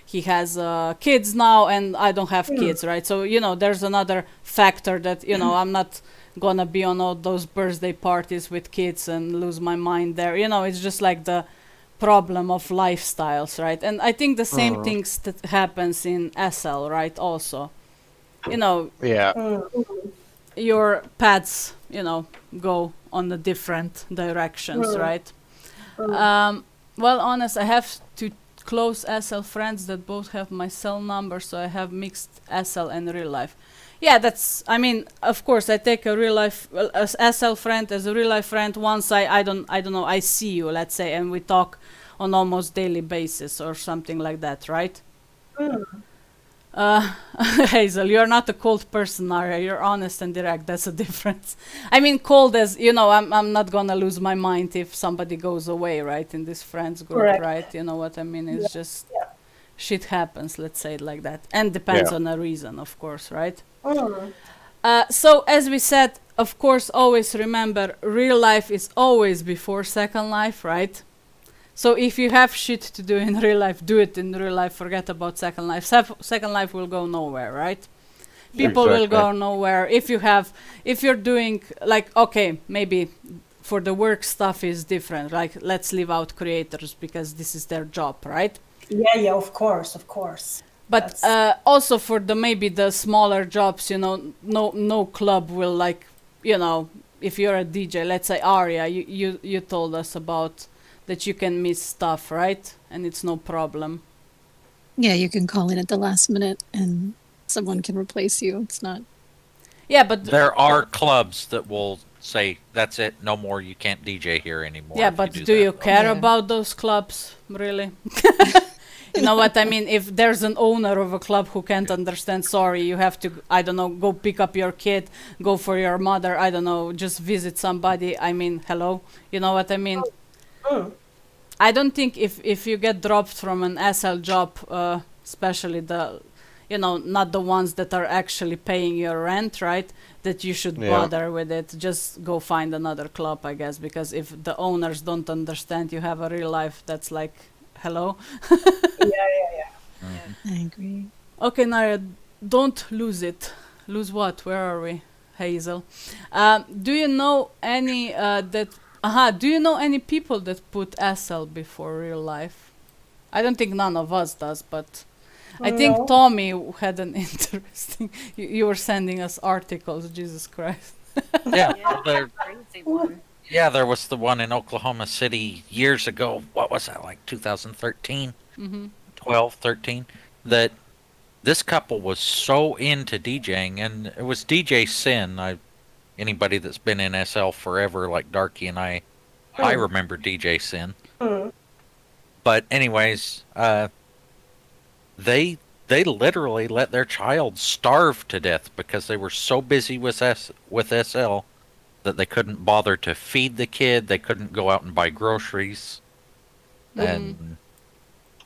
he has kids now, and I don't have kids, right? So there's another factor that I'm not gonna be on all those birthday parties with kids and lose my mind there. It's just like the problem of lifestyles, right? And I think the same things that happens in SL, right? Also, Yeah. your paths, go on the different directions, right? Well, honest, I have to close SL friends that both have my cell number, so I have mixed SL and real life. Yeah, I mean, of course, I take a real life as SL friend as a real life friend once I don't know, I see you, let's say, and we talk on almost daily basis or something like that, right? Hazel, you're not a cold person, Naria. You're honest and direct. That's a difference. I mean, cold as I'm not gonna lose my mind if somebody goes away, right? In this friends group, Correct. right? You know what I mean? It's just shit happens. Let's say it like that, and depends on a reason, of course, right? So as we said, of course, always remember, real life is always before Second Life, right? So if you have shit to do in real life, do it in real life. Forget about Second Life. Second Life will go nowhere, right? People will go nowhere. If you're doing like, okay, maybe for the work stuff is different. Like, let's leave out creators because this is their job, right? Yeah, of course. But also for maybe the smaller jobs, no club will like, if you're a DJ, let's say Aria, you told us about that you can miss stuff, right? And it's no problem. Yeah, you can call in at the last minute and someone can replace you. It's not. Yeah, but there are clubs that will say, that's it, no more, you can't DJ here anymore. Yeah, but do you care about those clubs, really? You know what I mean? If there's an owner of a club who can't understand, sorry, you have to, I don't know, go pick up your kid, go for your mother, I don't know, just visit somebody. I mean, hello? You know what I mean? I don't think if you get dropped from an SL job, especially not the ones that are actually paying your rent, right, that you should bother with it. Just go find another club, I guess, because if the owners don't understand you have a real life, that's like, hello? Yeah. I agree. Okay, Naria, don't lose it. Lose what? Where are we? Hazel. Do you know any do you know any people that put SL before real life? I don't think none of us does, but I think Tommy had an interesting. You were sending us articles. Jesus Christ. Yeah, Crazy one. yeah, there was the one in Oklahoma City years ago. What was that, like 2013? 12, 13? That this couple was so into DJing, and it was DJ Sin. Anybody that's been in SL forever, like Darky and I remember DJ Sin. But anyways, they literally let their child starve to death because they were so busy with SL that they couldn't bother to feed the kid. They couldn't go out and buy groceries. And That's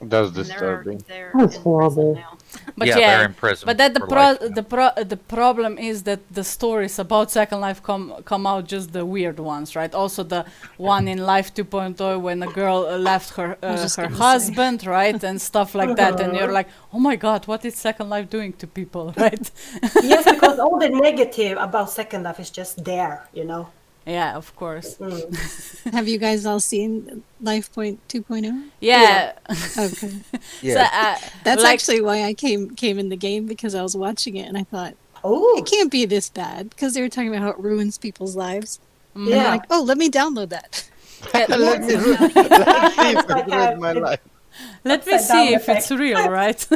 And they're disturbing. they're That's in prison horrible. now. But yeah, they're in prison. But that for life now. the problem is that the stories about Second Life come out just the weird ones, right? Also the one in Life 2.0 when a girl left her just her gonna say. husband, right, and stuff like that, and you're like, oh my god, what is Second Life doing to people, right? Yes, because all the negative about Second Life is just there, Yeah, of course. Have you guys all seen Life Point 2.0? Yeah. Okay. So, That's like- actually why I came in the game, because I was watching it and I thought, Oh, it can't be this bad, because they were talking about how it ruins people's lives. And I'm yeah. like, oh, let me download that. Let me see if it ruined my life. Let me Upside see down if it's real, right?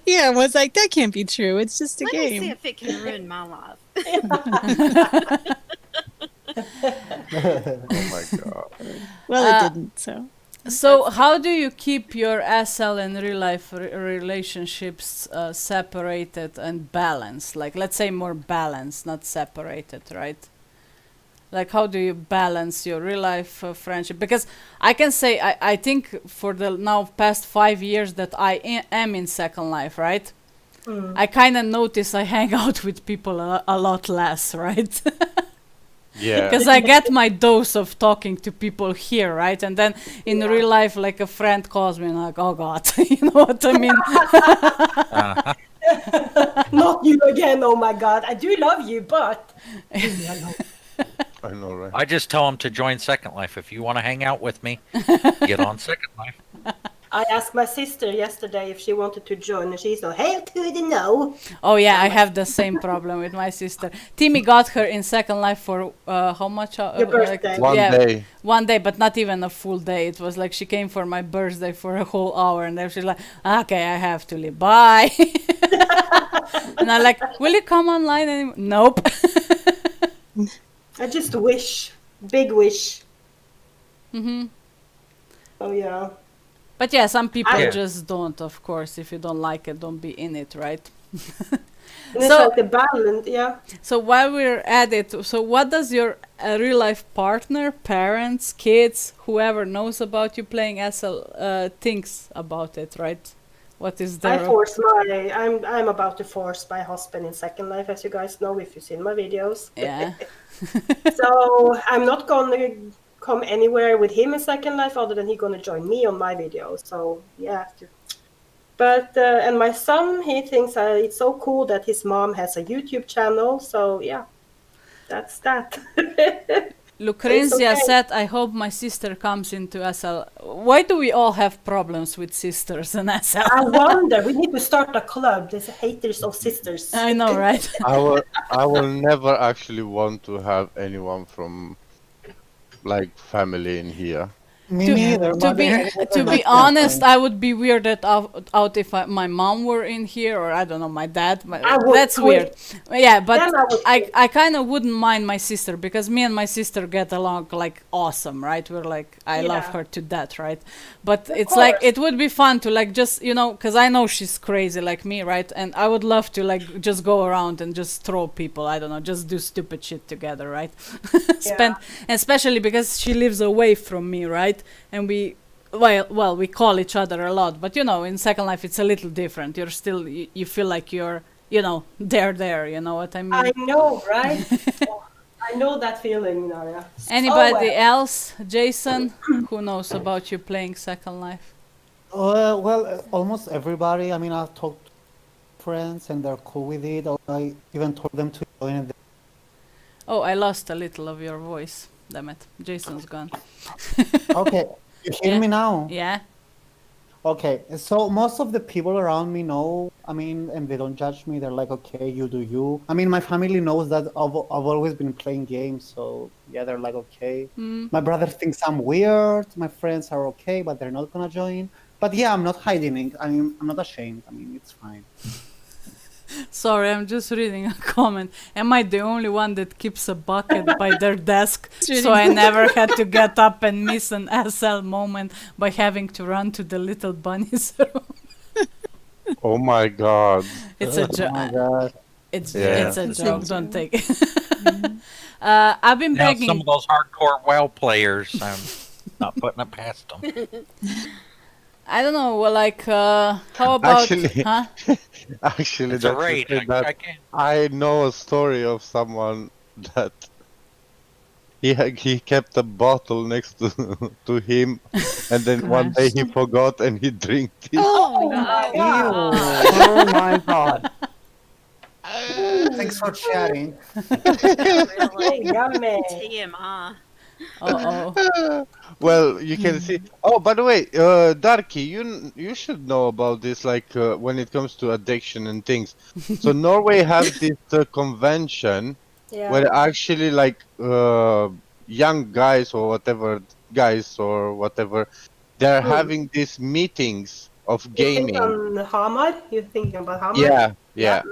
Yeah, I was like, that can't be true. It's just a Let me see game. if it can ruin my life. Oh my god. Well, it didn't, so. So, how do you keep your SL and real life relationships separated and balanced? Like, let's say more balanced, not separated, right? Like, how do you balance your real life friendship? Because I can say, I think for the now past 5 years that I am in Second Life, right? I kind of notice I hang out with people a lot less, right? Yeah. Because I get my dose of talking to people here, right? And then in real life, like a friend calls me, and I'm like, oh God, you know what I mean? Uh-huh. Not you again. Oh my God, I do love you, but leave me alone. I know, right? I just tell them to join Second Life. If you want to hang out with me, get on Second Life. I asked my sister yesterday if she wanted to join, and she's like, "Hell to the no." Oh yeah, I have the same problem with my sister. Timmy got her in Second Life for how much? Your birthday. One yeah, day. 1 day, but not even a full day. It was like she came for my birthday for a whole hour, and then she's like, "Okay, I have to leave. Bye." And I'm like, "Will you come online?" And nope. I just wish, big wish. Hmm. Oh yeah. But yeah, some people Yeah. just don't. Of course, if you don't like it, don't be in it, right? And it's So- like the balance, yeah. So while we're at it, so what does your real life partner, parents, kids, whoever knows about you playing SL thinks about it, right? What is their I'm about to force my husband in Second Life, as you guys know if you've seen my videos. yeah. So I'm not gonna come anywhere with him in Second Life other than he gonna join me on my videos. So you have to. But and my son, he thinks it's so cool that his mom has a YouTube channel. So yeah, that's that. Lucrezia okay. said, I hope my sister comes into SL. Why do we all have problems with sisters in SL? I wonder. We need to start a club. There's haters of sisters. I know, right? I will never actually want to have anyone from like family in here. Me To- neither. to but be anyway, to be like, honest, I would be weirded out if my mom were in here, or I don't know, my dad. I would That's weird. quit. Yeah, but Then I would quit. I kind of wouldn't mind my sister, because me and my sister get along like awesome, right? We're like, I love Yeah. her to death, right? But Of it's like course. it would be fun to like just, you know, because I know she's crazy like me, right? And I would love to like just go around and just throw people, I don't know, just do stupid shit together, right? Spend, and especially because she lives away from me, right? And we we call each other a lot, but you know, in Second Life it's a little different. You're still, you feel like you're, you know, there, you know what I mean? I know, right? Oh, I know that feeling, Naria. Anybody Oh, else? Jason, who knows about you playing Second Life? almost everybody. I mean, I've talked to friends and they're cool with it. Or I even told them to join it. Oh, I lost a little of your voice. Damn it. Jason's gone. Okay, you hear Yeah. me now? Yeah? Okay, so most of the people around me know, I mean, and they don't judge me. They're like, okay, you do you. I mean, my family knows that I've always been playing games, so yeah, they're like, okay. My brother thinks I'm weird. My friends are okay, but they're not gonna join. But yeah, I'm not hiding it. I mean, I'm not ashamed. I mean, it's fine. Sorry, I'm just reading a comment. Am I the only one that keeps a bucket by their desk, so I never had to get up and miss an SL moment by having to run to the little bunny's room? Oh my god. It's a Oh joke. my god. It's Yeah. it's a It's a joke. joke. Don't take it. I've been Now, begging. some of those hardcore WoW players, I'm not putting it past them. I don't know. Well, like, how about? Actually- Huh? Actually, It's a that's the raid. thing I that can't. I know a story of someone that he kept a bottle next to him, and then one day he forgot and he drank it. Oh, my Ew. God. Oh my god. Thanks for chatting. Really? Yummy. TMI. Oh. Well, you can see. Oh, by the way, Darky, you should know about this. Like when it comes to addiction and things. So Norway have this convention Yeah. where actually like young guys or whatever they're having these meetings of You gaming. think on Hamar? You're thinking about Hamar? Yeah. Yeah.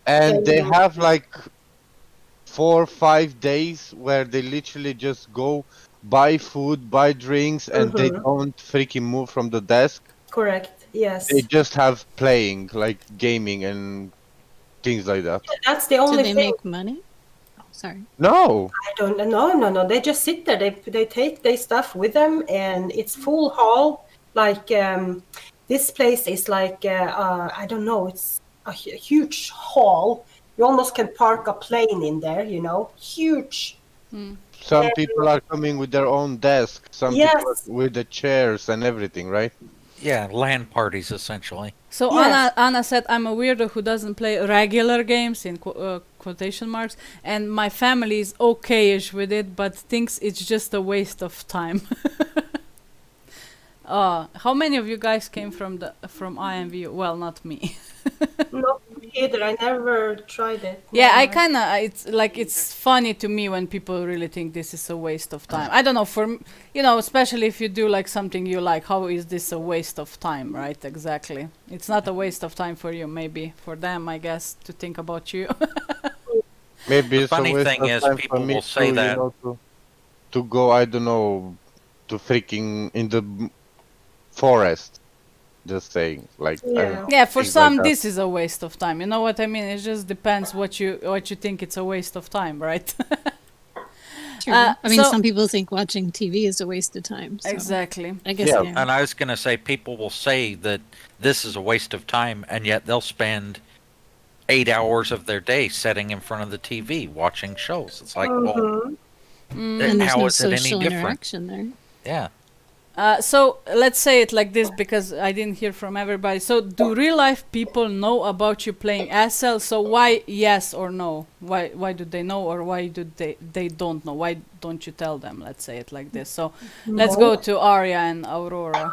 And they Gaming. have like 4 or 5 days where they literally just go buy food, buy drinks, and they don't freaking move from the desk. Correct. Yes. They just have playing, like gaming and things like that. That's the do only they thing. make money? Oh, sorry. No. I don't know. No. They just sit there. They take their stuff with them, and it's full hall. Like this place is like I don't know. It's a huge hall. You almost can park a plane in there. You know, huge. Some people are coming with their own desk. Some people Yes. are with the chairs and everything, right? Yeah, LAN parties essentially. So Yes. Anna said, I'm a weirdo who doesn't play regular games in quotation marks, and my family is okay-ish with it, but thinks it's just a waste of time. How many of you guys came from IMV? Well, not me. Not either. I never tried it. Yeah, I Never. kind of it's funny to me when people really think this is a waste of time. I don't know especially if you do like something you like, how is this a waste of time, right? Exactly. It's not a waste of time for you, maybe for them, I guess, to think about you. Maybe The it's a funny waste thing of is time for people me will say too, that. to go, I don't know, to freaking in the forest. Just saying, like, I don't Yeah. know, Yeah, for things like some that. this is a waste of time. You know what I mean? It just depends what you think it's a waste of time, right? True. I mean, so- some people think watching TV is a waste of time. So Exactly. I guess Yeah. yeah. And I was going to say, people will say that this is a waste of time, and yet they'll spend 8 hours of their day sitting in front of the TV watching shows. It's like, well, Mhm. And there's how no is it any social different? interaction there. Yeah. So let's say it like this because I didn't hear from everybody. So do real life people know about you playing SL? So why yes or no? Why do they know or why do they don't know? Why don't you tell them? Let's say it like this. So let's go to Arya and Aurora.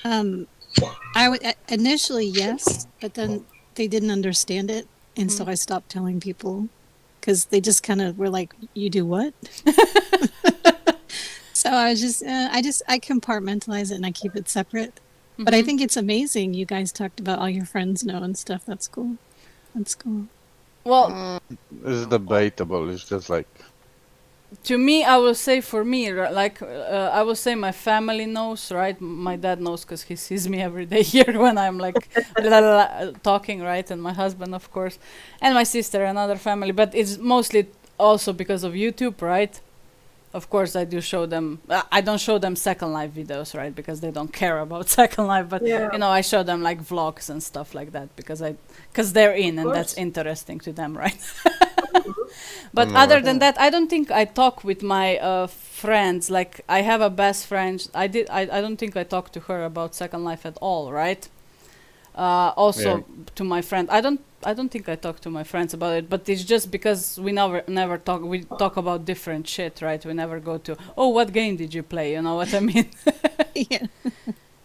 I would initially yes, but then they didn't understand it, and so I stopped telling people because they just kind of were like, "You do what?" So I was just, I compartmentalize it and I keep it separate. But I think it's amazing. You guys talked about all your friends know and stuff. That's cool. That's cool. Well, It's debatable. It's just like, to me, I will say for me, like I will say my family knows, right? My dad knows because he sees me every day here when I'm like talking, right? And my husband, of course, and my sister, another family. But it's mostly also because of YouTube, right? Of course, I do show them. I don't show them Second Life videos, right? Because they don't care about Second Life. But Yeah. I show them like vlogs and stuff like that because they're in and that's course. interesting to them, right? But No, other I- than that, I don't think I talk with my friends. Like I have a best friend. I don't think I talk to her about Second Life at all, right? Also to my friend, I don't think I talk to my friends about it, but it's just because we never talk. We talk about different shit, right? We never go to, oh, what game did you play? You know what I mean? Yeah.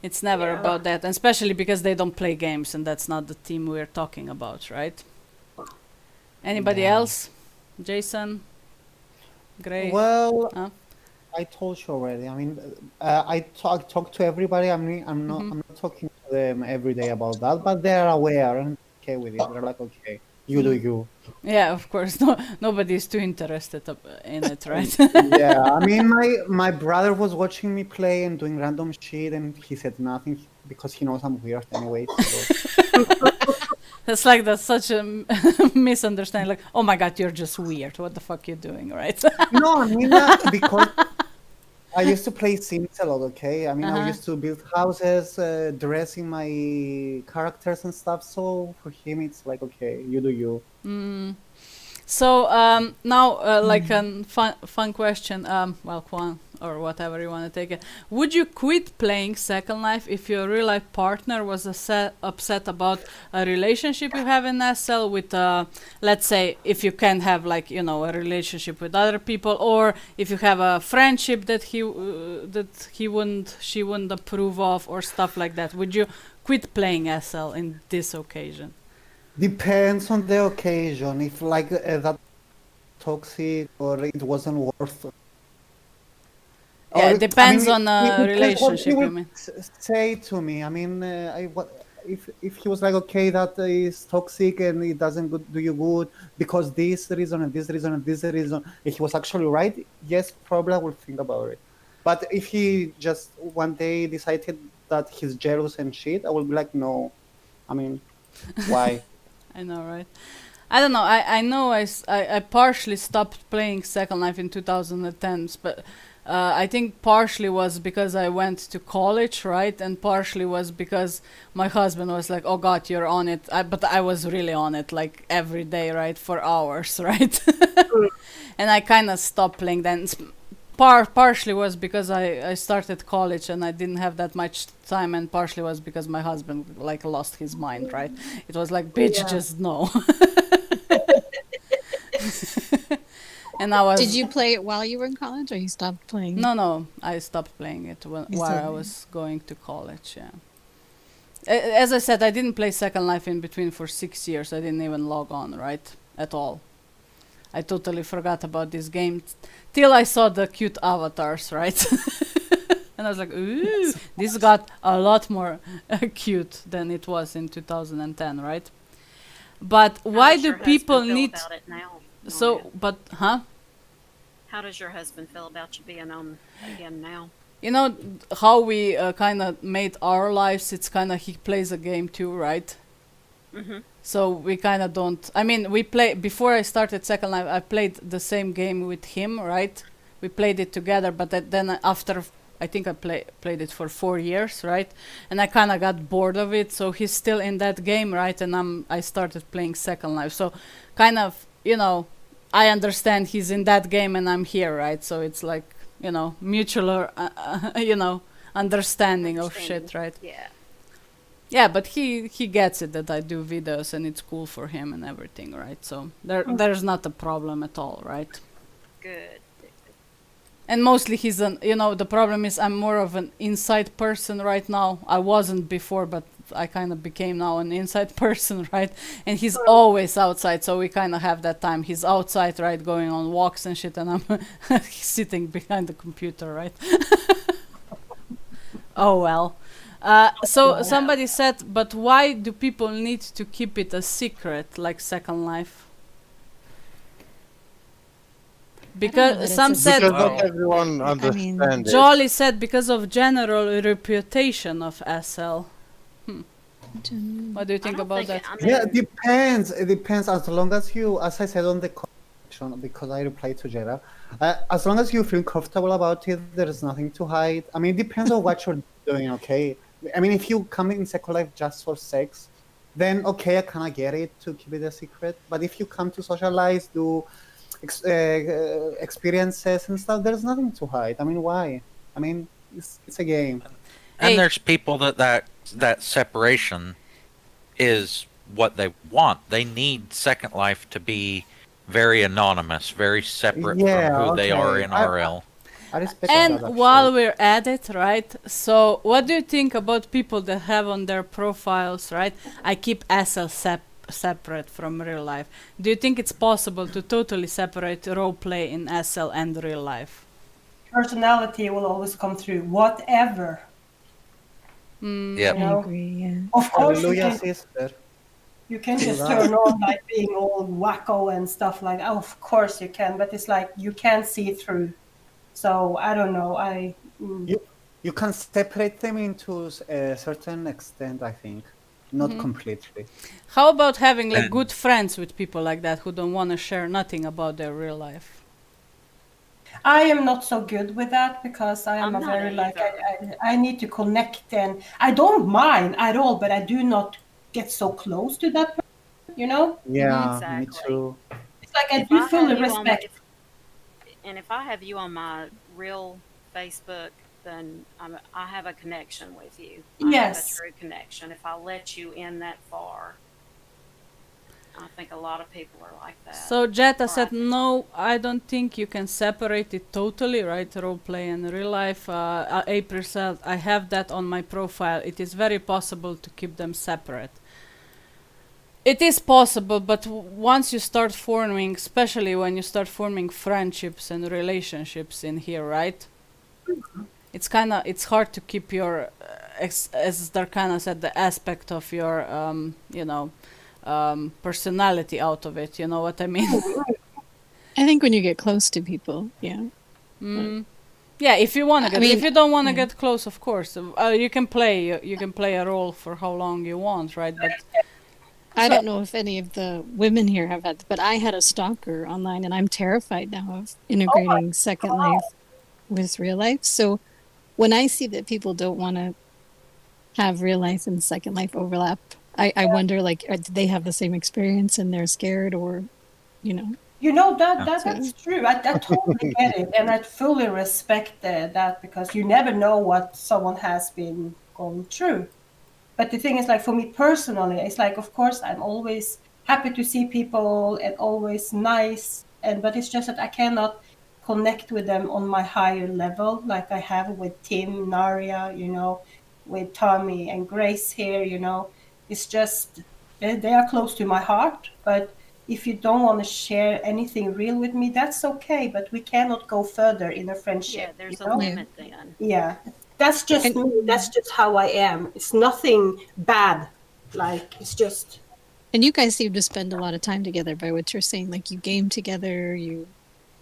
It's never Yeah. about that, and especially because they don't play games, and that's not the team we're talking about, right? Anybody Yeah. else? Jason, Gray. Well, Huh? I told you already. I mean, I talk to everybody. I mean, I'm not talking to them every day about that, but they're aware and okay with it. They're like, okay, you do you. Yeah, of course. No, nobody's too interested in it, right? Yeah, I mean, my brother was watching me play and doing random shit, and he said nothing because he knows I'm weird anyway. So. That's such a misunderstanding. Like, oh my god, you're just weird. What the fuck you doing, right? No, I mean, because I used to play Sims a lot, okay? I mean, I used to build houses, dressing my characters and stuff. So for him, it's like, okay, you do you. So now, like a fun question. Well, Kwan or whatever you want to take it. Would you quit playing Second Life if your real life partner was upset about a relationship you have in SL with, let's say, if you can have like a relationship with other people, or if you have a friendship that she wouldn't approve of, or stuff like that? Would you quit playing SL in this occasion? Depends on the occasion. If like that toxic or it wasn't worth. Yeah, Or, it depends on it a depends what he relationship, you will mean? say to me. I mean, if he was like, okay, that is toxic and it doesn't do you good because this reason and this reason and this reason, if he was actually right, yes, probably I will think about it. But if he just one day decided that he's jealous and shit, I will be like, no. I mean, why? I know, right? I don't know. I know I partially stopped playing Second Life in 2010, but I think partially was because I went to college, right? And partially was because my husband was like, "Oh God, you're on it." But I was really on it, like every day, right, for hours, right? And I kind of stopped playing then. Partially was because I started college and I didn't have that much time, and partially was because my husband like lost his mind, right? It was like, bitch, Yeah. just no. And I was Did you play it while you were in college, or you stopped playing? no, I stopped playing it You while I stopped. was going to college. Yeah. As I said, I didn't play Second Life in between for 6 years. I didn't even log on, right, at all. I totally forgot about this game till I saw the cute avatars, right? And I was like, ooh, this got a lot more cute than it was in 2010, right? But How why does do your people husband feel need about it now? so? Maria? But huh? How does your husband feel about you being on again now? You know how we kind of made our lives. It's kind of he plays a game too, right? Mhm. So we kind of don't. I mean, we play before I started Second Life. I played the same game with him, right? We played it together, but then after I think I played it for 4 years, right? And I kind of got bored of it. So he's still in that game, right? And I started playing Second Life. So kind of, I understand he's in that game and I'm here, right? So it's like, mutual, understanding of shit, right? Yeah. Yeah, but he gets it that I do videos and it's cool for him and everything, right? So there's not a problem at all, right? Good. And mostly the problem is I'm more of an inside person right now. I wasn't before, but I kind of became now an inside person, right? And he's always outside, so we kind of have that time. He's outside, right, going on walks and shit, and I'm sitting behind the computer, right? Oh well. So somebody said, but why do people need to keep it a secret, like Second Life? that Because it's some a said, Because Well, not everyone I mean, understands it. Jolly said, because of general reputation of SL. What do you I think don't about think that? I mean, Yeah, it depends. It depends. As long as you, as I said on the connection, because I replied to Jera, as long as you feel comfortable about it, there is nothing to hide. I mean, it depends on what you're doing, okay? I mean, if you come in Second Life just for sex, then okay, I kind of get it to keep it a secret. But if you come to socialize, do experiences and stuff, there's nothing to hide. I mean, why? I mean, it's a game. and Hey, there's people that separation is what they want. They need Second Life to be very anonymous, very separate from Yeah, who they are okay. in RL. I respect and that actually. while we're at it, right? So, what do you think about people that have on their profiles, right? I keep SL separate from real life. Do you think it's possible to totally separate role play in SL and real life? Personality will always come through, whatever. Yep. You I know, agree. Yeah. of course Hallelujah, sister. you can Do just that. turn on like being all wacko and stuff like that. Of course you can, but it's like you can't see through. So I don't know. You can separate them into a certain extent, I think, not completely. How about having like And good friends with people like that who don't want to share nothing about their real life? I am not so good with that because I am I'm a not very like either. I need to connect, and I don't mind at all, but I do not get so close to that person, you know? Yeah, me Exactly. too. It's like I If do I have fully you on, respect. if I have you on my real Facebook, then I have a connection with you. I have a Yes. true connection. If I let you in that far, I think a lot of people are like that. So Jetta Or said, no, I don't think you can separate it totally, right? Role play and real life. April said, I have that on my profile. It is very possible to keep them separate. It is possible, but once you start forming, especially when you start forming friendships and relationships in here, right? It's hard to keep your, as Darkana said, the aspect of your, personality out of it. You know what I mean? I think when you get close to people, yeah. Yeah, if you want to I get, if mean, you don't want to yeah. get close, of course, you can play a role for how long you want, right? But I don't know if any of the women here have had, but I had a stalker online, and I'm terrified now of integrating Second Life with real life. So when I see that people don't want to have real life and Second Life overlap, I wonder, like, do they have the same experience and they're scared, or, you know? You know Yeah. that's true. I totally get it, and I fully respect that because you never know what someone has been going through. But the thing is, like for me personally, it's like of course I'm always happy to see people and always nice, and but it's just that I cannot connect with them on my higher level like I have with Tim, Naria, with Tommy and Grace here. It's just they are close to my heart, but if you don't want to share anything real with me, that's okay, but we cannot go further in a Yeah, friendship, there's a Yeah. limit then. Yeah, that's just And me. That's just how I am. It's nothing bad. Like, it's just, and you guys seem to spend a lot of time together by what you're saying. Like you game together, you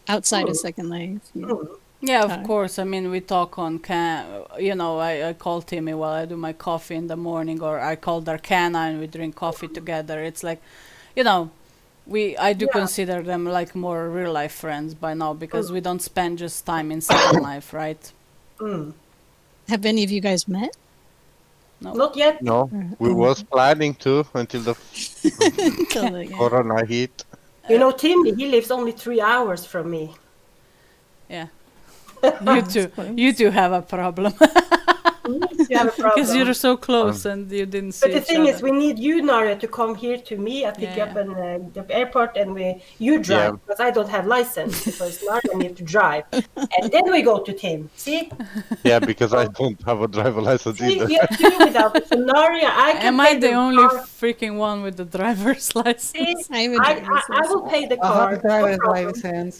outside of mm, Second Life, you mm, Yeah, of talk. course. I mean, we talk on I call Timmy while I do my coffee in the morning, or I call Darkana and we drink coffee together. It's like, you know, I do yeah. consider them like more real life friends by now because Mm, we don't spend just time in Second Life, right? mm. Have any of you guys met? No. Not yet. No, Or, we oh, was planning to until the until the, yeah. corona hit. Tim, he lives only 3 hours from me. Yeah. Oh, You that's two, close. you two have a problem You have a because you're problem. so close Um, and you didn't see But the each thing is, other. we need you, Naria, to come here to me. I pick you Yeah, up yeah. in the airport, and you yeah, drive because I don't have license because Naria needs to drive, and then we go to Tim. See, yeah, because I so don't have a driver license either. we have two without it. So Naria, I can Am I pay the the only car. freaking one with the driver's See, license? I have a I, driver's I will license. pay the I have car, no driver's problem. license.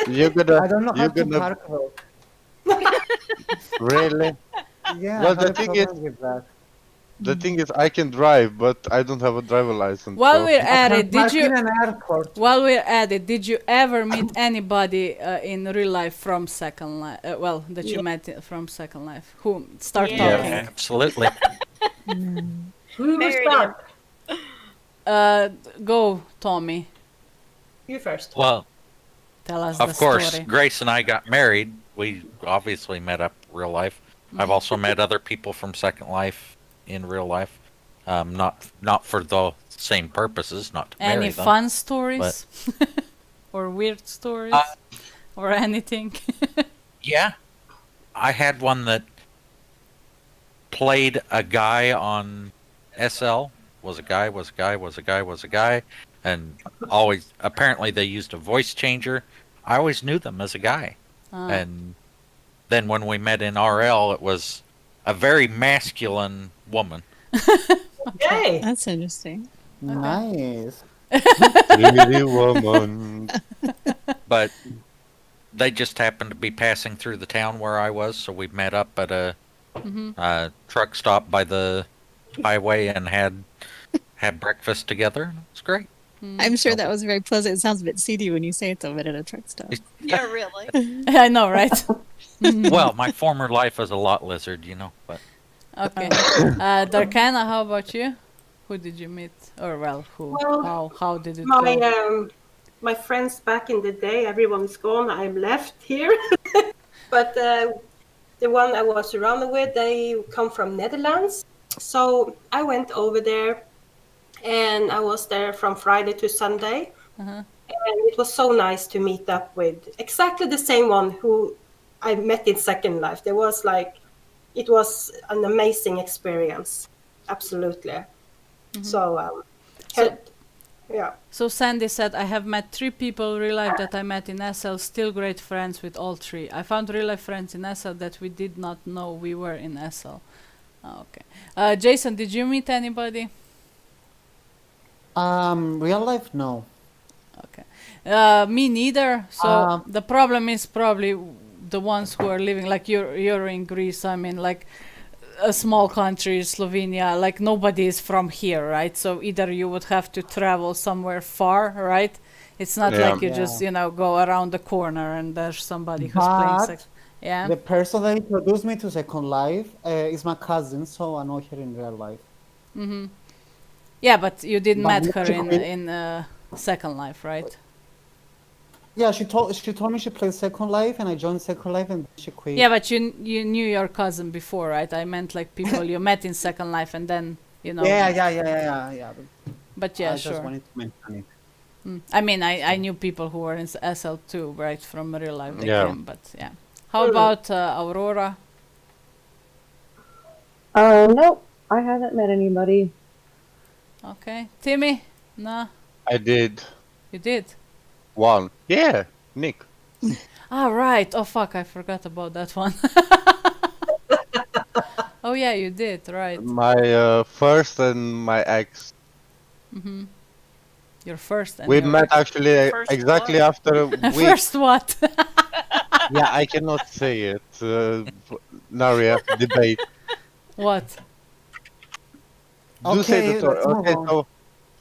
You're gonna, I don't know how you're to gonna park though. really. Yeah, I Well, have the a thing is, problem with that. I can drive, but I don't have a driver license. While So we're I at can it, did park in you? an airport. While we're at it, did you ever meet anybody in real life from Second Life? Well, that you Yeah. met from Second Life. Who start Yes. talking? Absolutely. No. Who will Married start? Go, Tommy. You first. Well, Tell us the of course, story. Grace and I got married. We obviously met up real life. I've also met other people from Second Life in real life. Not for the same purposes, not to Any marry them. fun stories or weird stories or anything? Yeah, I had one that played a guy on SL. Was a guy, and always apparently they used a voice changer. I always knew them as a guy, and then when we met in RL, it was a very masculine woman. Okay. That's interesting. Nice. pretty woman. But they just happened to be passing through the town where I was, so we met up at a truck stop by the highway and had breakfast together. It was great. I'm sure that was very pleasant. It sounds a bit seedy when you say it, though, but at a truck stop. Yeah, really. I know, right? Well, my former life was a lot lizard, but Okay. Darkana, how about you? Who did you meet? Or well, who? Well, How did it My go? my friends back in the day, everyone's gone. I'm left here. But the one I was surrounded with, they come from Netherlands. So I went over there, and I was there from Friday to Sunday. And it was so nice to meet up with exactly the same one who I met in Second Life. It was an amazing experience. Absolutely. So, So- yeah. So Sandy said, I have met 3 people real life that I met in SL, still great friends with all 3. I found real life friends in SL that we did not know we were in SL. Okay. Jason, did you meet anybody? Real life, no. Okay. Me neither. So the problem is probably the ones who are living, like you're in Greece. I mean, like a small country, Slovenia. Like nobody is from here, right? So either you would have to travel somewhere far, right? It's not Yeah. like you just go around the corner and there's somebody who's playing But sex. Yeah. the person that introduced me to Second Life is my cousin, so I know her in real life. Yeah, but you didn't But met her she quit. in Second Life, right? Yeah, she told me she played Second Life, and I joined Second Life, and she quit. Yeah, but you knew your cousin before, right? I meant like people you met in Second Life and then Yeah. But But yeah, I sure. just wanted to mention it. I mean, I knew people who were in SL too, right, from real life they Yeah. came, but yeah. How about Aurora? Nope. I haven't met anybody. Okay. Timmy? No, I did you did. one. Yeah, Nick. Ah, right. Oh, fuck, I forgot about that one. Oh, yeah, you did, right. My first and my ex. Your first and We your met ex. actually First exactly what? after a week. First what? Yeah, I cannot say it. Naria, debate. What? Do say the Okay, story. let's move Okay, on. so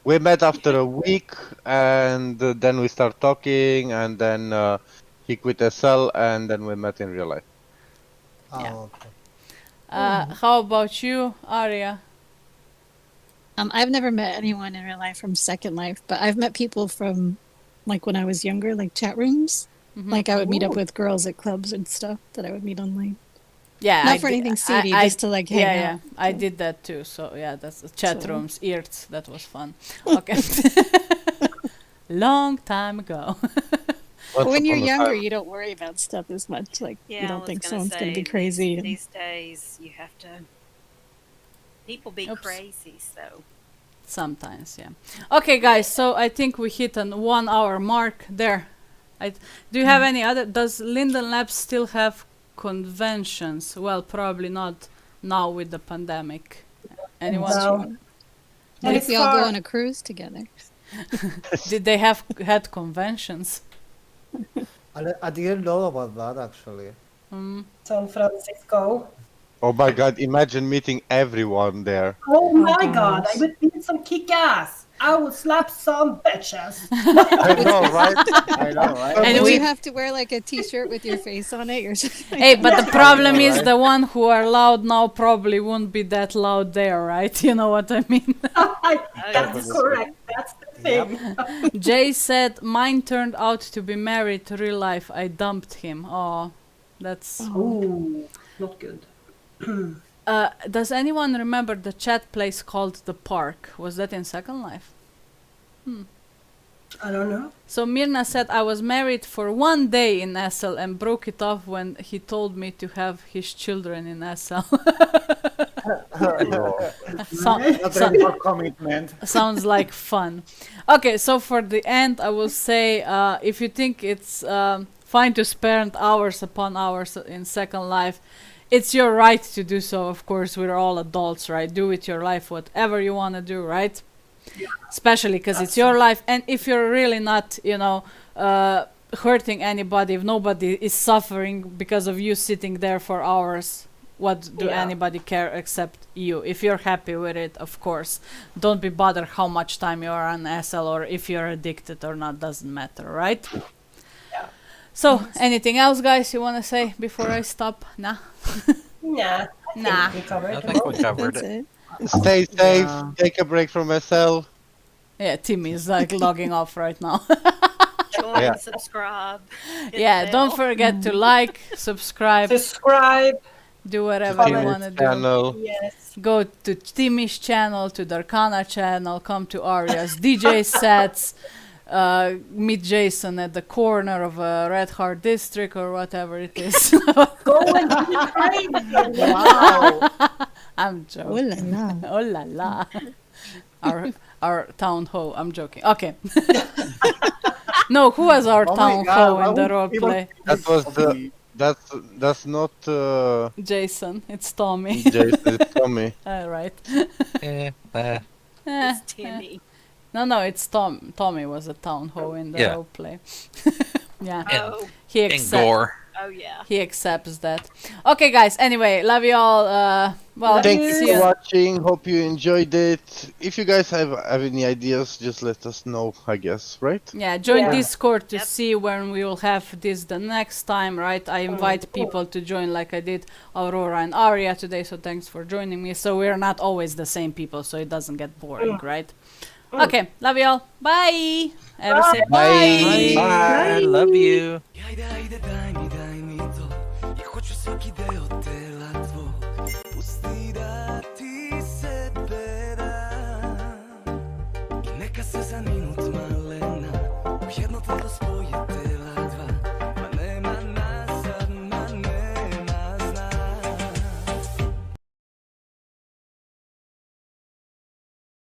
we met after a week, and then we start talking, and then he quit SL, and then we met in real life. Yeah. Okay. How about you, Arya? I've never met anyone in real life from Second Life, but I've met people from like when I was younger, like chat rooms. Like I would meet up with girls at clubs and stuff that I would meet online. Yeah, Not for anything seedy, just to like hang yeah, out. I did that too. So yeah, that's the chat So- rooms, IRTs. That was fun. Okay. Long time ago. But Once when you're upon a younger, time. you don't worry about stuff as much. Like Yeah, you I don't was think gonna someone's going to say, be crazy. and- These days, you have to. People be Oops. crazy, so. Sometimes, yeah. Okay, guys. So I think we hit an 1 hour mark there. Do you have any other? Does Linden Labs still have conventions? Well, probably not now with the pandemic. Anyone? No. What And if it's we all go far. on a cruise together? Did they have had conventions? I didn't know about that actually. San Francisco. Oh my God! Imagine meeting everyone there. Oh my God, gosh. I would beat some kick ass. I would slap some bitches. I know, right? I know, right? And Would we- you have to wear like a T-shirt with your face on it or something? Hey, but the problem is right? the one who are loud now probably won't be that loud there, right? You know what I mean? That's correct. That's the thing. Jay said, mine turned out to be married to real life. I dumped him. Oh, that's... Ooh, not good. Does anyone remember the chat place called The Park? Was that in Second Life? I don't know. So Mirna said, I was married for 1 day in SL and broke it off when he told me to have his children in SL. Not ready for commitment. Sounds like fun. Okay, so for the end, I will say, if you think it's fine to spend hours upon hours in Second Life, it's your right to do so. Of course, we're all adults, right? Do with your life whatever you want to do, right? Especially because it's your life. And if you're really not, hurting anybody, if nobody is suffering because of you sitting there for hours, what do anybody care except you? If you're happy with it, of course. Don't be bothered how much time you are on SL or if you're addicted or not, doesn't matter, right? So, anything else, guys, you want to say before I stop? Nah. Nah. Nah. We covered I it think all. we covered That's it. it. Stay safe. Yeah. Take a break from SL. Yeah, Timmy is like logging off right now. Join, Yeah. subscribe. hit Yeah, the don't bell. forget to like, subscribe, Subscribe. do whatever you Comment. want to do. Channel. Yes. Go to Timmy's channel, to Darkana channel, come to Arya's DJ sets, meet Jason at the corner of a Red Heart district or whatever it is. Go and be crazy. Wow. I'm Oh joking. la la. Oh la la. Our town hall. I'm joking. Okay. No, who was our Oh my town God, hall why in the would role people play? That was the. copy? That's not Jason. It's Tommy. Jason. It's Tommy. All right. Eh, It's Timmy. No, it's Tommy was a town hall in the Yeah. role play. Yeah. Oh, He and accepts. gore. oh yeah. He accepts that. Okay, guys. Anyway, love you all. Well, Thank see you you. for watching. Hope you enjoyed it. If you guys have any ideas, just let us know, I guess, right? Yeah, join Yeah. Discord to Yep. see when we will have this the next time, right? I invite people to join like I did Aurora and Aria today, so thanks for joining me. So we're not always the same people, so it doesn't get boring, right? Okay, love you all. Bye. Ever say bye. Bye. Love you. Ajde, ajde, daj mi to. Ja hoću svaki deo tela tvog. Pusti da ti sebe dam. I neka se za minut malena jedno tvrdo